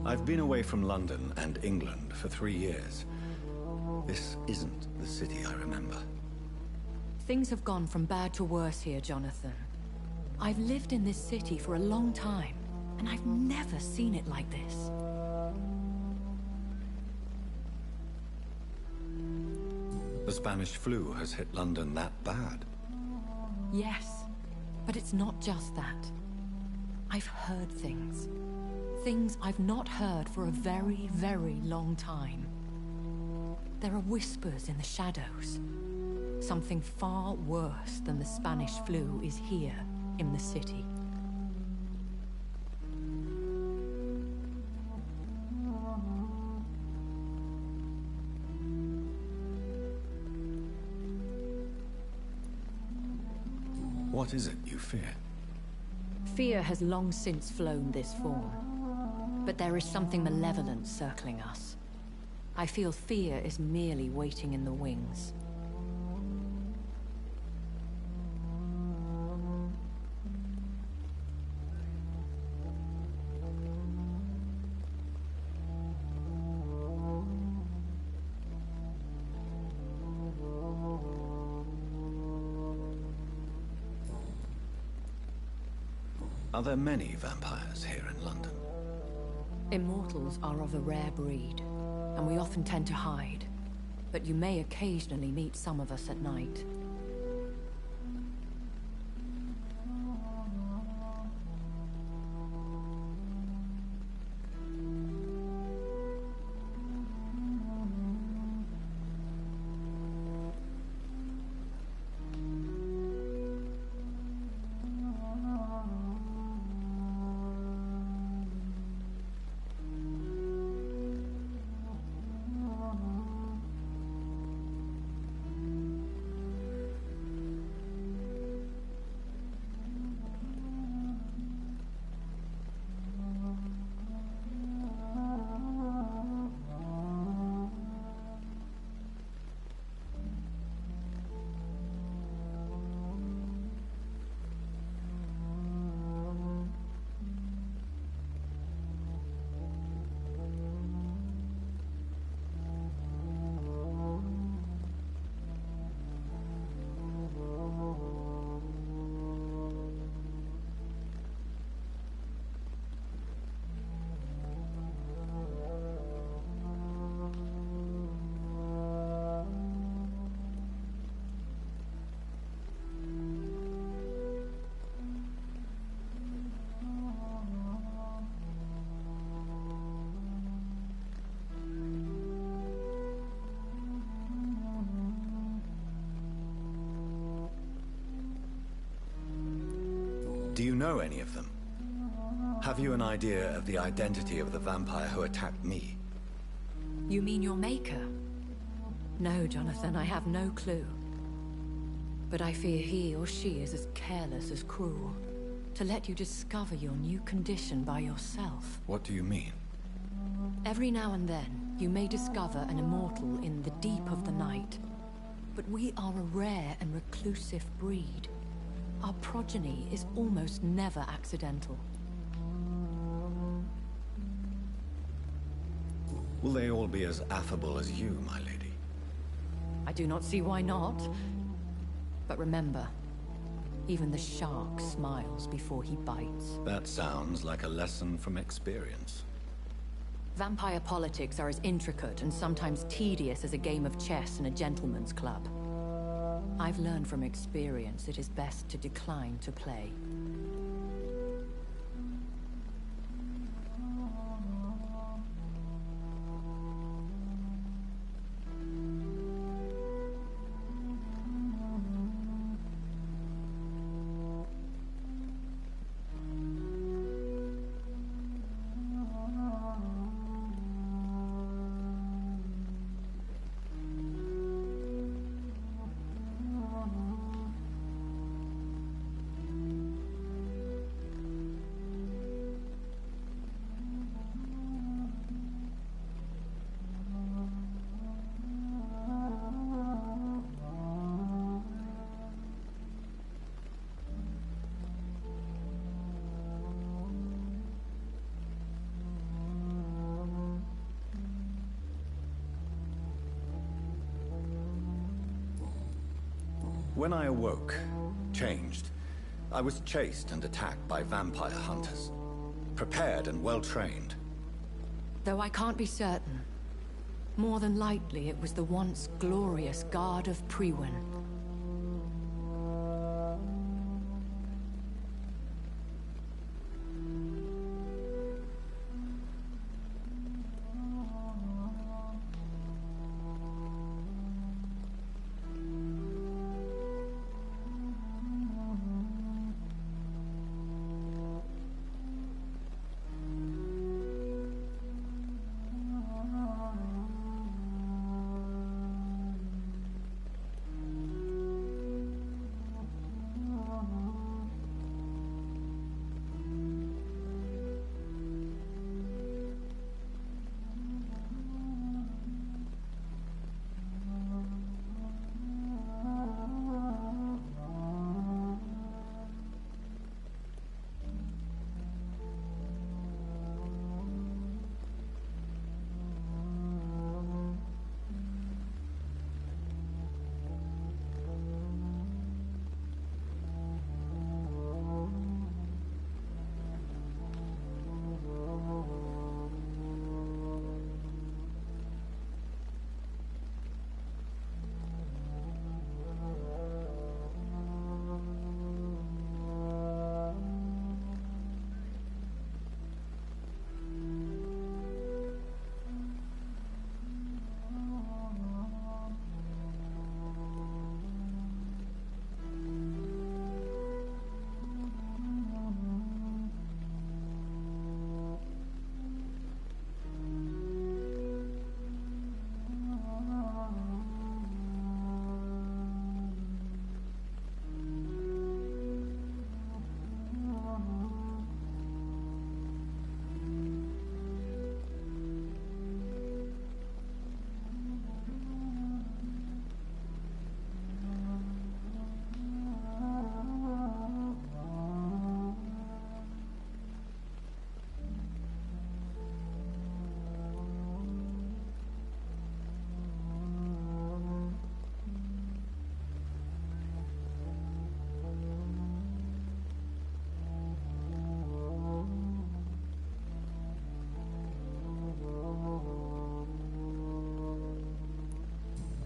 [SPEAKER 3] I've been away from London and England for 3 years. This isn't the city I remember.
[SPEAKER 11] Things have gone from bad to worse here, Jonathan. I've lived in this city for a long time, and I've never seen it like this.
[SPEAKER 3] The Spanish flu has hit London that bad?
[SPEAKER 11] Yes, but it's not just that. I've heard things. Things I've not heard for a very, very long time. There are whispers in the shadows. Something far worse than the Spanish flu is here in the city.
[SPEAKER 3] What is it you fear?
[SPEAKER 11] Fear has long since flown this form. But there is something malevolent circling us. I feel fear is merely waiting in the wings.
[SPEAKER 3] Are there many vampires here in London?
[SPEAKER 11] Immortals are of a rare breed, and we often tend to hide. But you may occasionally meet some of us at night.
[SPEAKER 3] Do you know any of them? Have you an idea of the identity of the vampire who attacked me?
[SPEAKER 11] You mean your maker? No, Jonathan, I have no clue. But I fear he or she is as careless as cruel. To let you discover your new condition by yourself.
[SPEAKER 3] What do you mean?
[SPEAKER 11] Every now and then, you may discover an immortal in the deep of the night. But we are a rare and reclusive breed. Our progeny is almost never accidental.
[SPEAKER 3] Will they all be as affable as you, my lady?
[SPEAKER 11] I do not see why not. But remember, even the shark smiles before he bites.
[SPEAKER 3] That sounds like a lesson from experience.
[SPEAKER 11] Vampire politics are as intricate and sometimes tedious as a game of chess in a gentleman's club. I've learned from experience it is best to decline to play.
[SPEAKER 3] When I awoke, changed, I was chased and attacked by vampire hunters. Prepared and well-trained.
[SPEAKER 11] Though I can't be certain, more than likely it was the once glorious Guard of Priwen.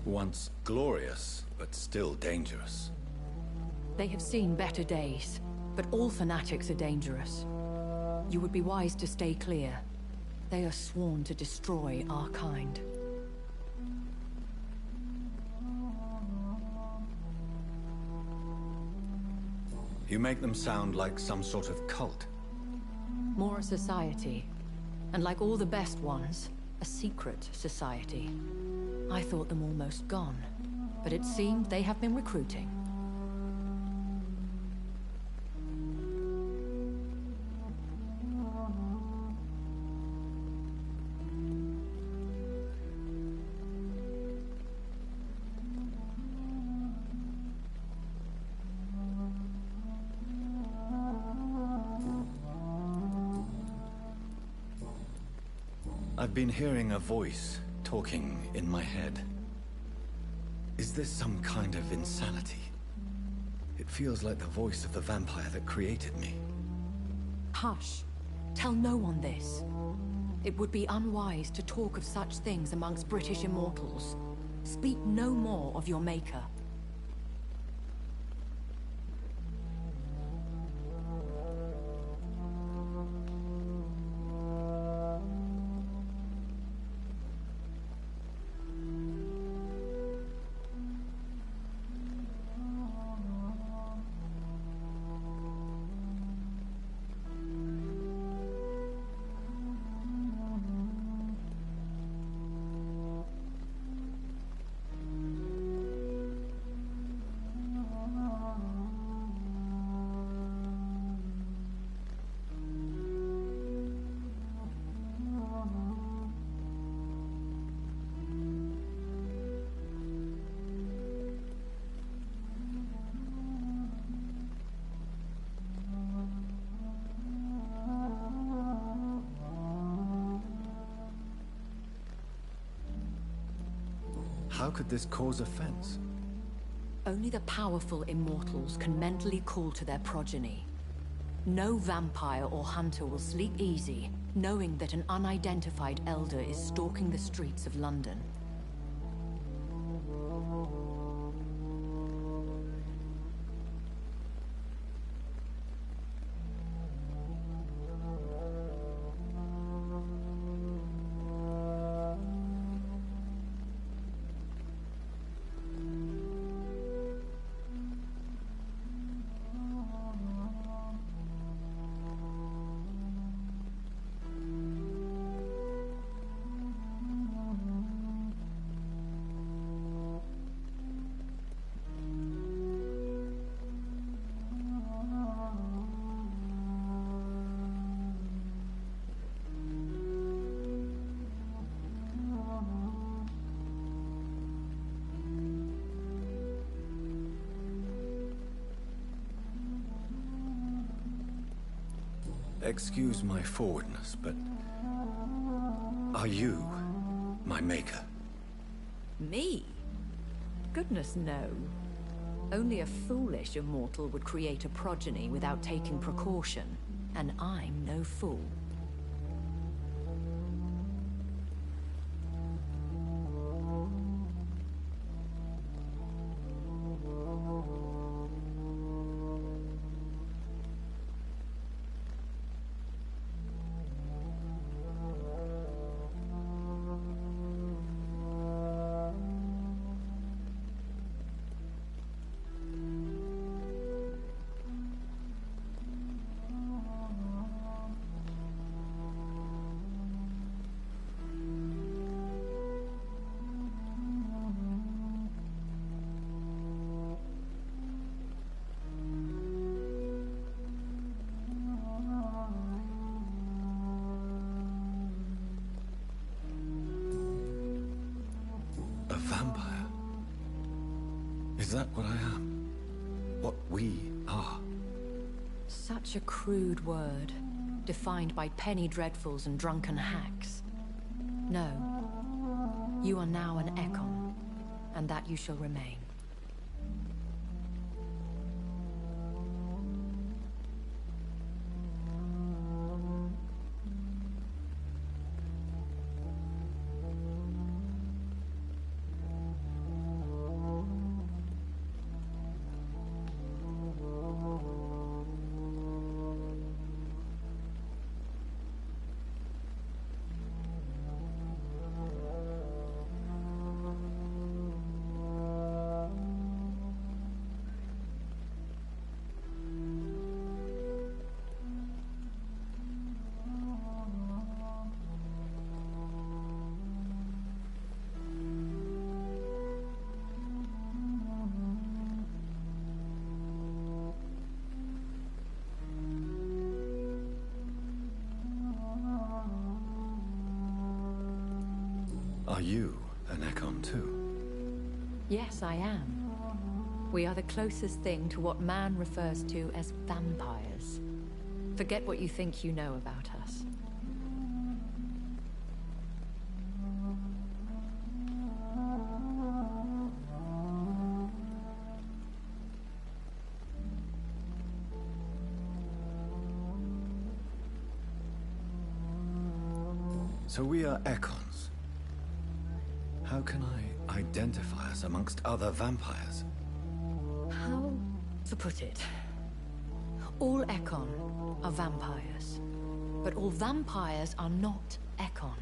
[SPEAKER 3] Once glorious, but still dangerous.
[SPEAKER 11] They have seen better days, but all fanatics are dangerous. You would be wise to stay clear. They are sworn to destroy our kind.
[SPEAKER 3] You make them sound like some sort of cult.
[SPEAKER 11] More a society. And like all the best ones, a secret society. I thought them almost gone, but it seemed they have been recruiting.
[SPEAKER 3] I've been hearing a voice talking in my head. Is this some kind of insanity? It feels like the voice of the vampire that created me.
[SPEAKER 11] Hush. Tell no one this. It would be unwise to talk of such things amongst British immortals. Speak no more of your maker.
[SPEAKER 3] How could this cause offense?
[SPEAKER 11] Only the powerful immortals can mentally call to their progeny. No vampire or hunter will sleep easy, knowing that an unidentified elder is stalking the streets of London.
[SPEAKER 3] Excuse my forwardness, but are you my maker?
[SPEAKER 11] Me? Goodness, no. Only a foolish immortal would create a progeny without taking precaution, and I'm no fool.
[SPEAKER 3] A vampire? Is that what I am? What we are?
[SPEAKER 11] Such a crude word, defined by penny dreadfuls and drunken hacks. No. You are now an Ekon, and that you shall remain.
[SPEAKER 3] Are you an Ekon too?
[SPEAKER 11] Yes, I am. We are the closest thing to what man refers to as vampires. Forget what you think you know about us.
[SPEAKER 3] So we are Ekons. How can I identify us amongst other vampires?
[SPEAKER 11] How to put it? All Ekon are vampires. But all vampires are not Ekon.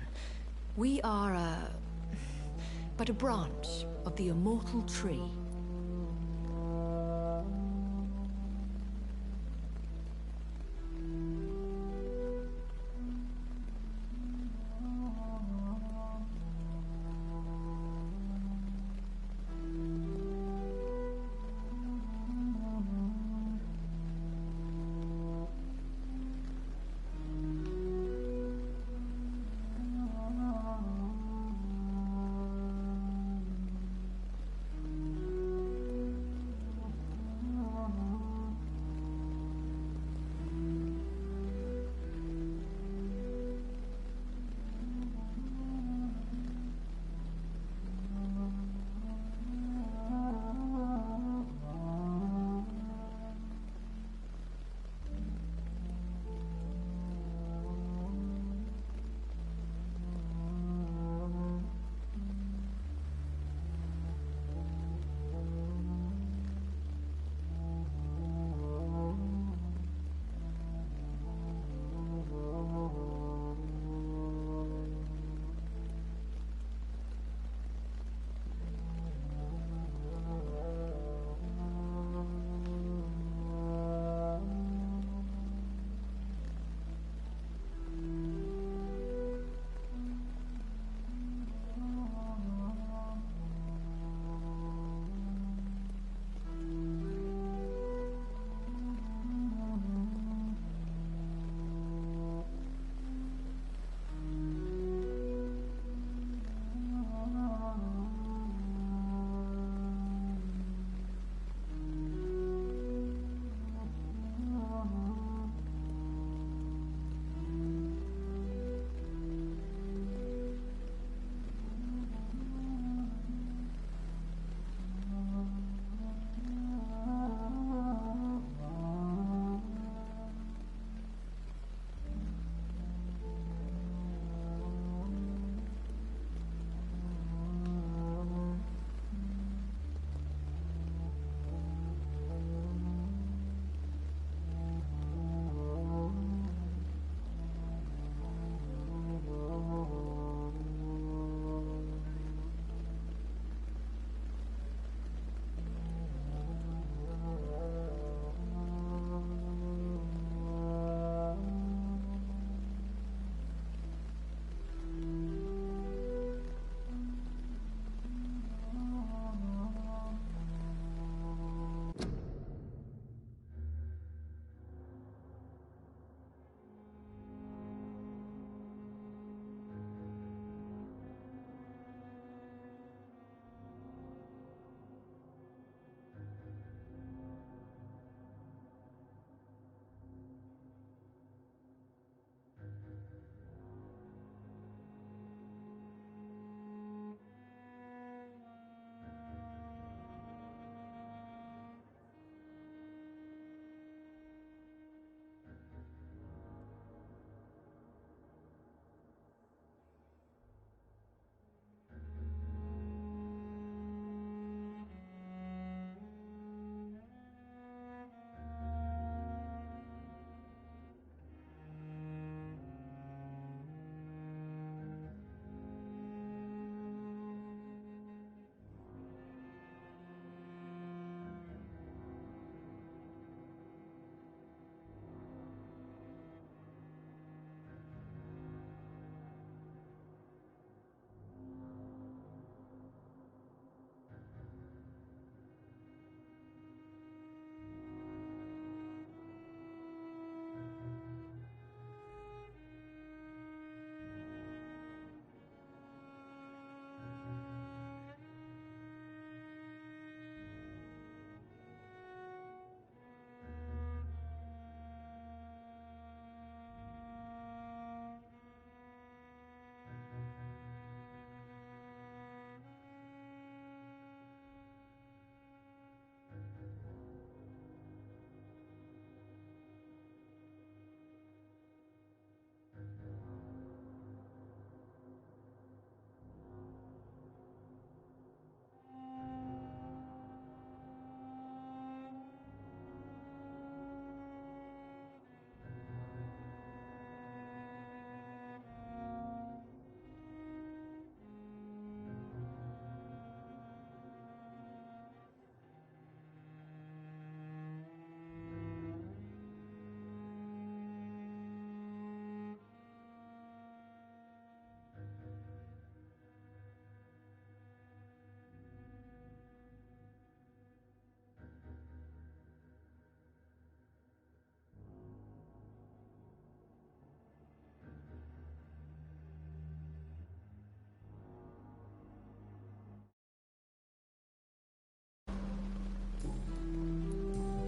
[SPEAKER 11] We are but a branch of the immortal tree.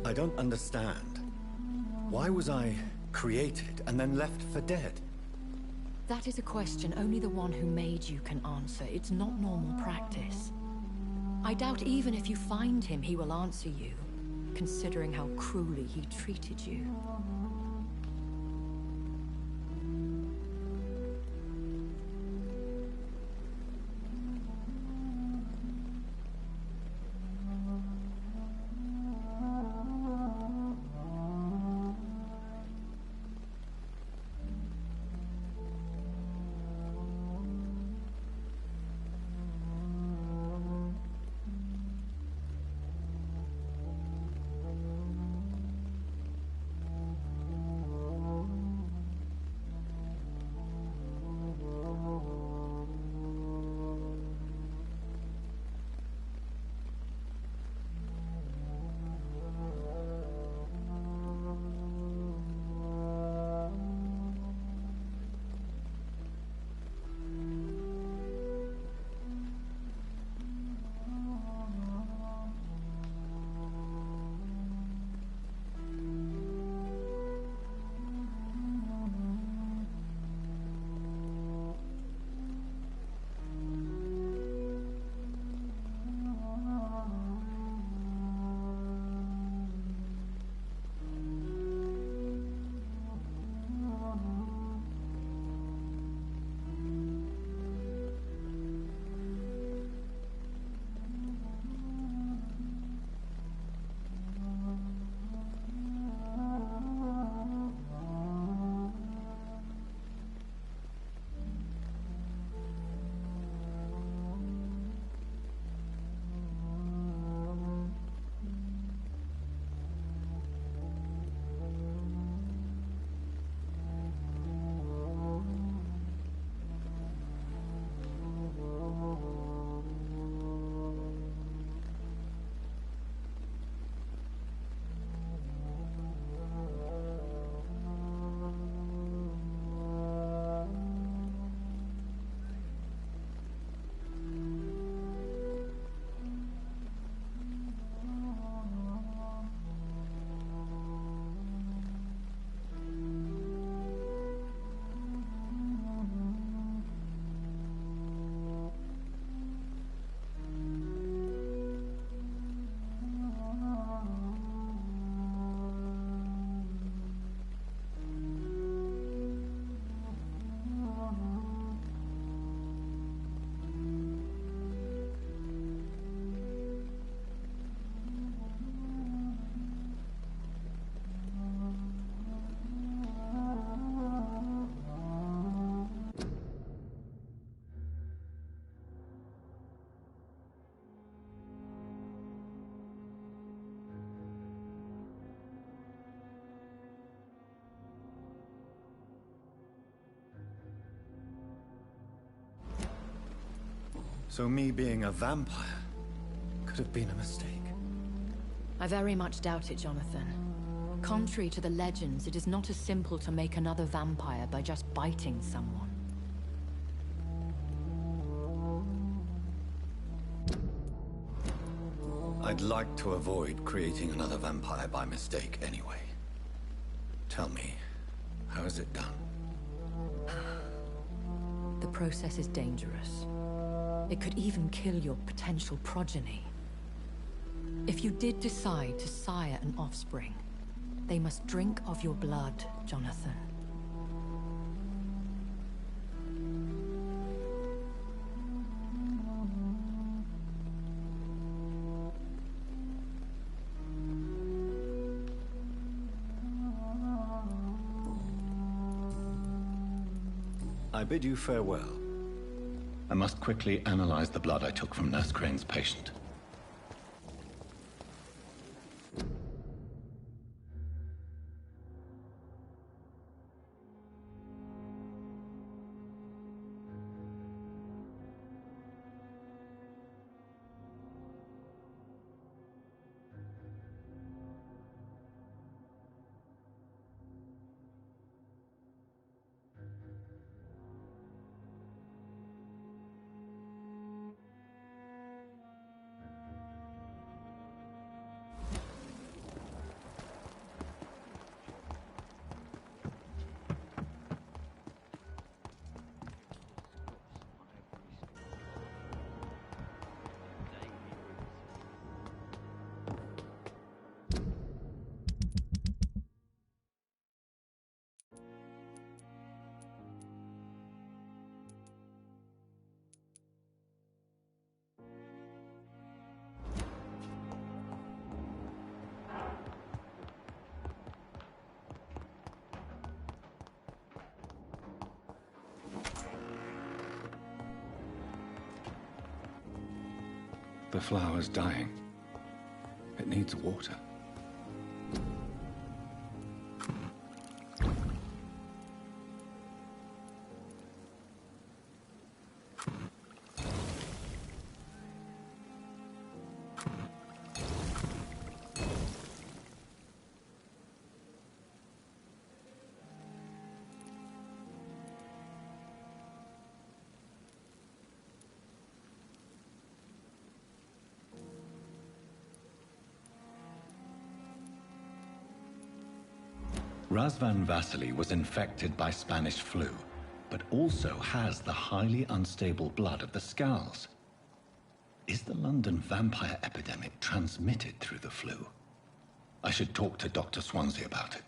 [SPEAKER 3] I don't understand. Why was I created and then left for dead?
[SPEAKER 11] That is a question only the one who made you can answer. It's not normal practice. I doubt even if you find him, he will answer you, considering how cruelly he treated you.
[SPEAKER 3] So me being a vampire could have been a mistake.
[SPEAKER 11] I very much doubt it, Jonathan. Contrary to the legends, it is not as simple to make another vampire by just biting someone.
[SPEAKER 3] I'd like to avoid creating another vampire by mistake anyway. Tell me, how is it done?
[SPEAKER 11] The process is dangerous. It could even kill your potential progeny. If you did decide to sire an offspring, they must drink of your blood, Jonathan.
[SPEAKER 3] I bid you farewell.
[SPEAKER 12] I must quickly analyze the blood I took from Nurse Crane's patient. The flower's dying. It needs water. Razvan Vasily was infected by Spanish flu, but also has the highly unstable blood of the Scows. Is the London vampire epidemic transmitted through the flu? I should talk to Dr. Swansea about it.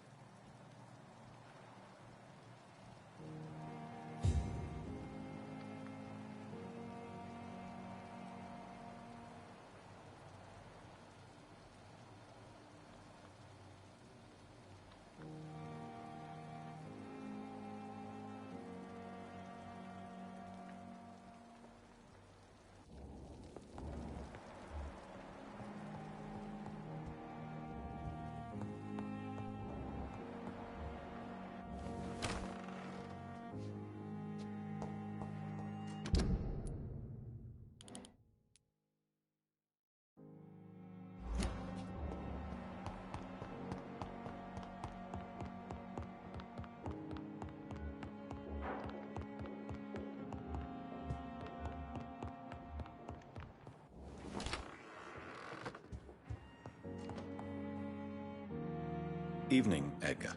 [SPEAKER 12] Evening, Edgar.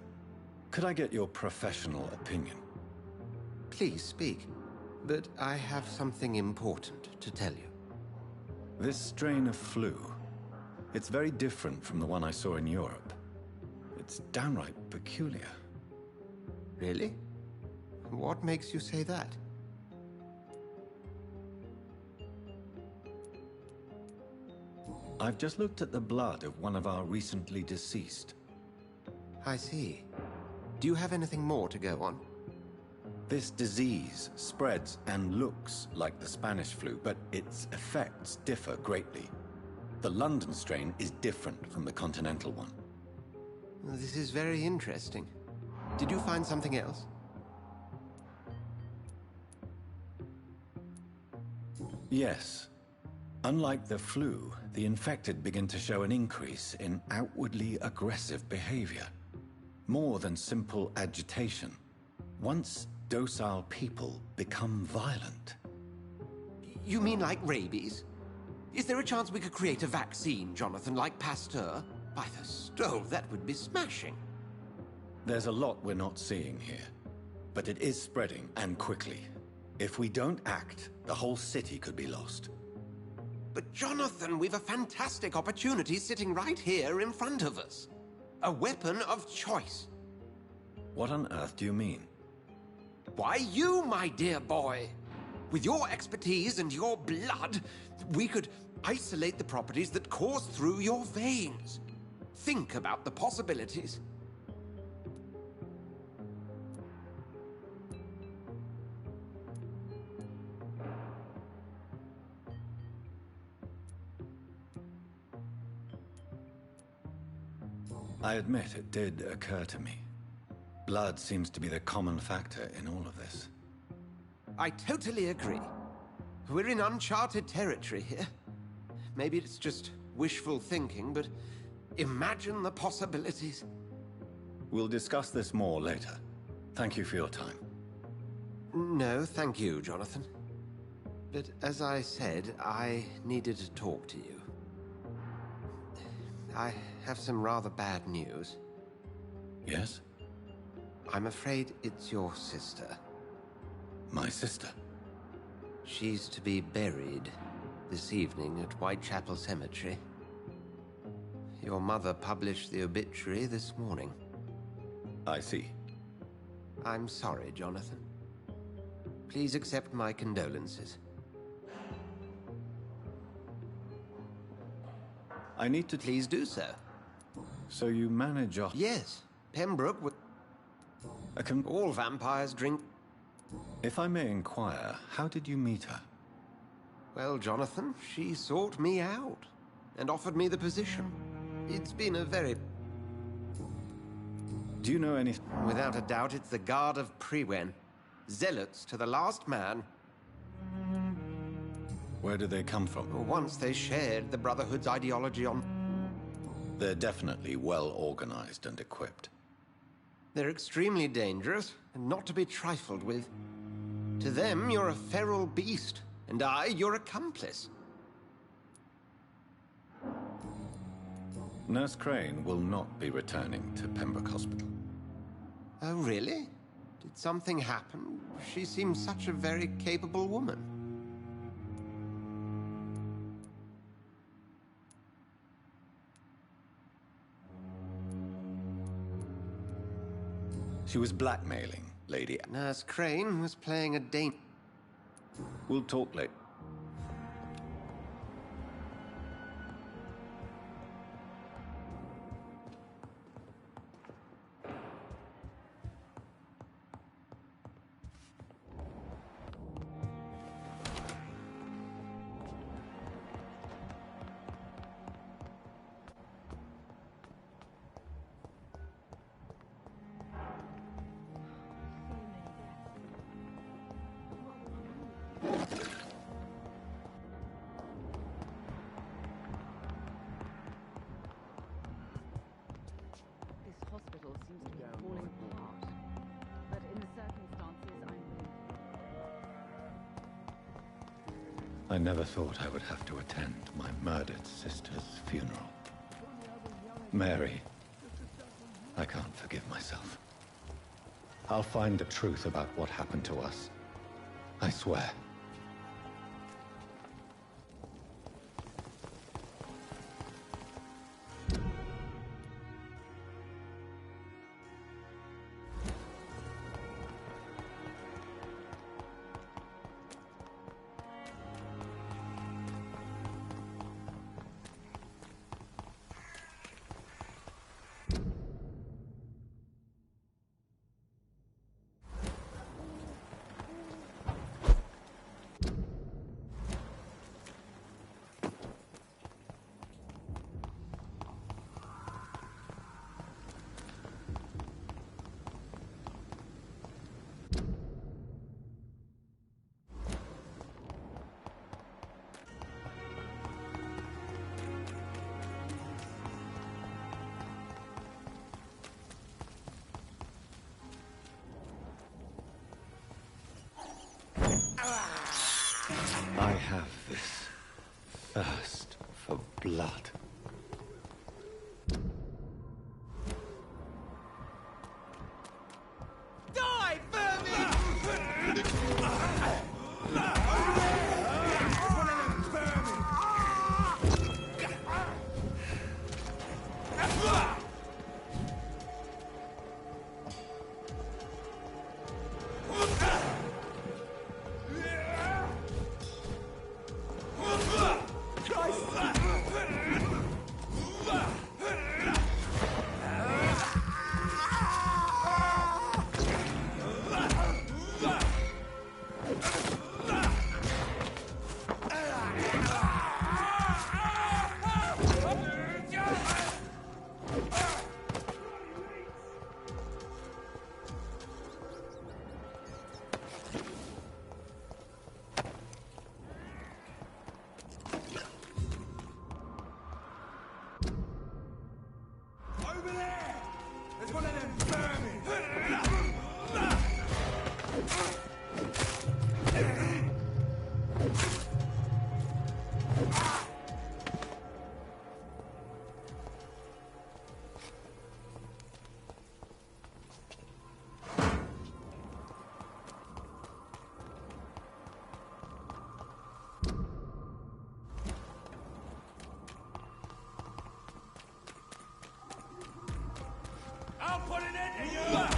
[SPEAKER 12] Could I get your professional opinion?
[SPEAKER 4] Please speak, but I have something important to tell you.
[SPEAKER 3] This strain of flu, it's very different from the one I saw in Europe. It's downright peculiar.
[SPEAKER 4] Really? What makes you say that?
[SPEAKER 3] I've just looked at the blood of one of our recently deceased.
[SPEAKER 4] I see. Do you have anything more to go on?
[SPEAKER 3] This disease spreads and looks like the Spanish flu, but its effects differ greatly. The London strain is different from the continental one.
[SPEAKER 4] This is very interesting. Did you find something else?
[SPEAKER 3] Yes. Unlike the flu, the infected begin to show an increase in outwardly aggressive behavior. More than simple agitation. Once docile people become violent.
[SPEAKER 4] You mean like rabies? Is there a chance we could create a vaccine, Jonathan, like Pasteur? By the stove, that would be smashing.
[SPEAKER 3] There's a lot we're not seeing here. But it is spreading, and quickly. If we don't act, the whole city could be lost.
[SPEAKER 4] But Jonathan, we've a fantastic opportunity sitting right here in front of us. A weapon of choice.
[SPEAKER 3] What on earth do you mean?
[SPEAKER 4] Why, you, my dear boy. With your expertise and your blood, we could isolate the properties that course through your veins. Think about the possibilities.
[SPEAKER 3] I admit it did occur to me. Blood seems to be the common factor in all of this.
[SPEAKER 4] I totally agree. We're in uncharted territory here. Maybe it's just wishful thinking, but imagine the possibilities.
[SPEAKER 3] We'll discuss this more later. Thank you for your time.
[SPEAKER 4] No, thank you, Jonathan. But as I said, I needed to talk to you. I have some rather bad news.
[SPEAKER 3] Yes?
[SPEAKER 4] I'm afraid it's your sister.
[SPEAKER 3] My sister?
[SPEAKER 4] She's to be buried this evening at Whitechapel Cemetery. Your mother published the obituary this morning.
[SPEAKER 3] I see.
[SPEAKER 4] I'm sorry, Jonathan. Please accept my condolences.
[SPEAKER 3] I need to...
[SPEAKER 4] Please do so.
[SPEAKER 3] So you manage your...
[SPEAKER 4] Yes. Pembroke would... All vampires drink...
[SPEAKER 3] If I may inquire, how did you meet her?
[SPEAKER 13] Well, Jonathan, she sought me out and offered me the position. It's been a very...
[SPEAKER 3] Do you know any...
[SPEAKER 13] Without a doubt, it's the Guard of Priwen. Zealots to the last man.
[SPEAKER 3] Where do they come from?
[SPEAKER 13] Once they shared the Brotherhood's ideology on...
[SPEAKER 3] They're definitely well organized and equipped.
[SPEAKER 13] They're extremely dangerous and not to be trifled with. To them, you're a feral beast, and I, your accomplice.
[SPEAKER 3] Nurse Crane will not be returning to Pembroke Hospital.
[SPEAKER 13] Oh, really? Did something happen? She seems such a very capable woman.
[SPEAKER 3] She was blackmailing, Lady...
[SPEAKER 13] Nurse Crane was playing a
[SPEAKER 3] We'll talk later. I never thought I would have to attend my murdered sister's funeral. Mary, I can't forgive myself. I'll find the truth about what happened to us. I swear. I have this thirst for blood.
[SPEAKER 8] Die, vermin! I'll put an end to you!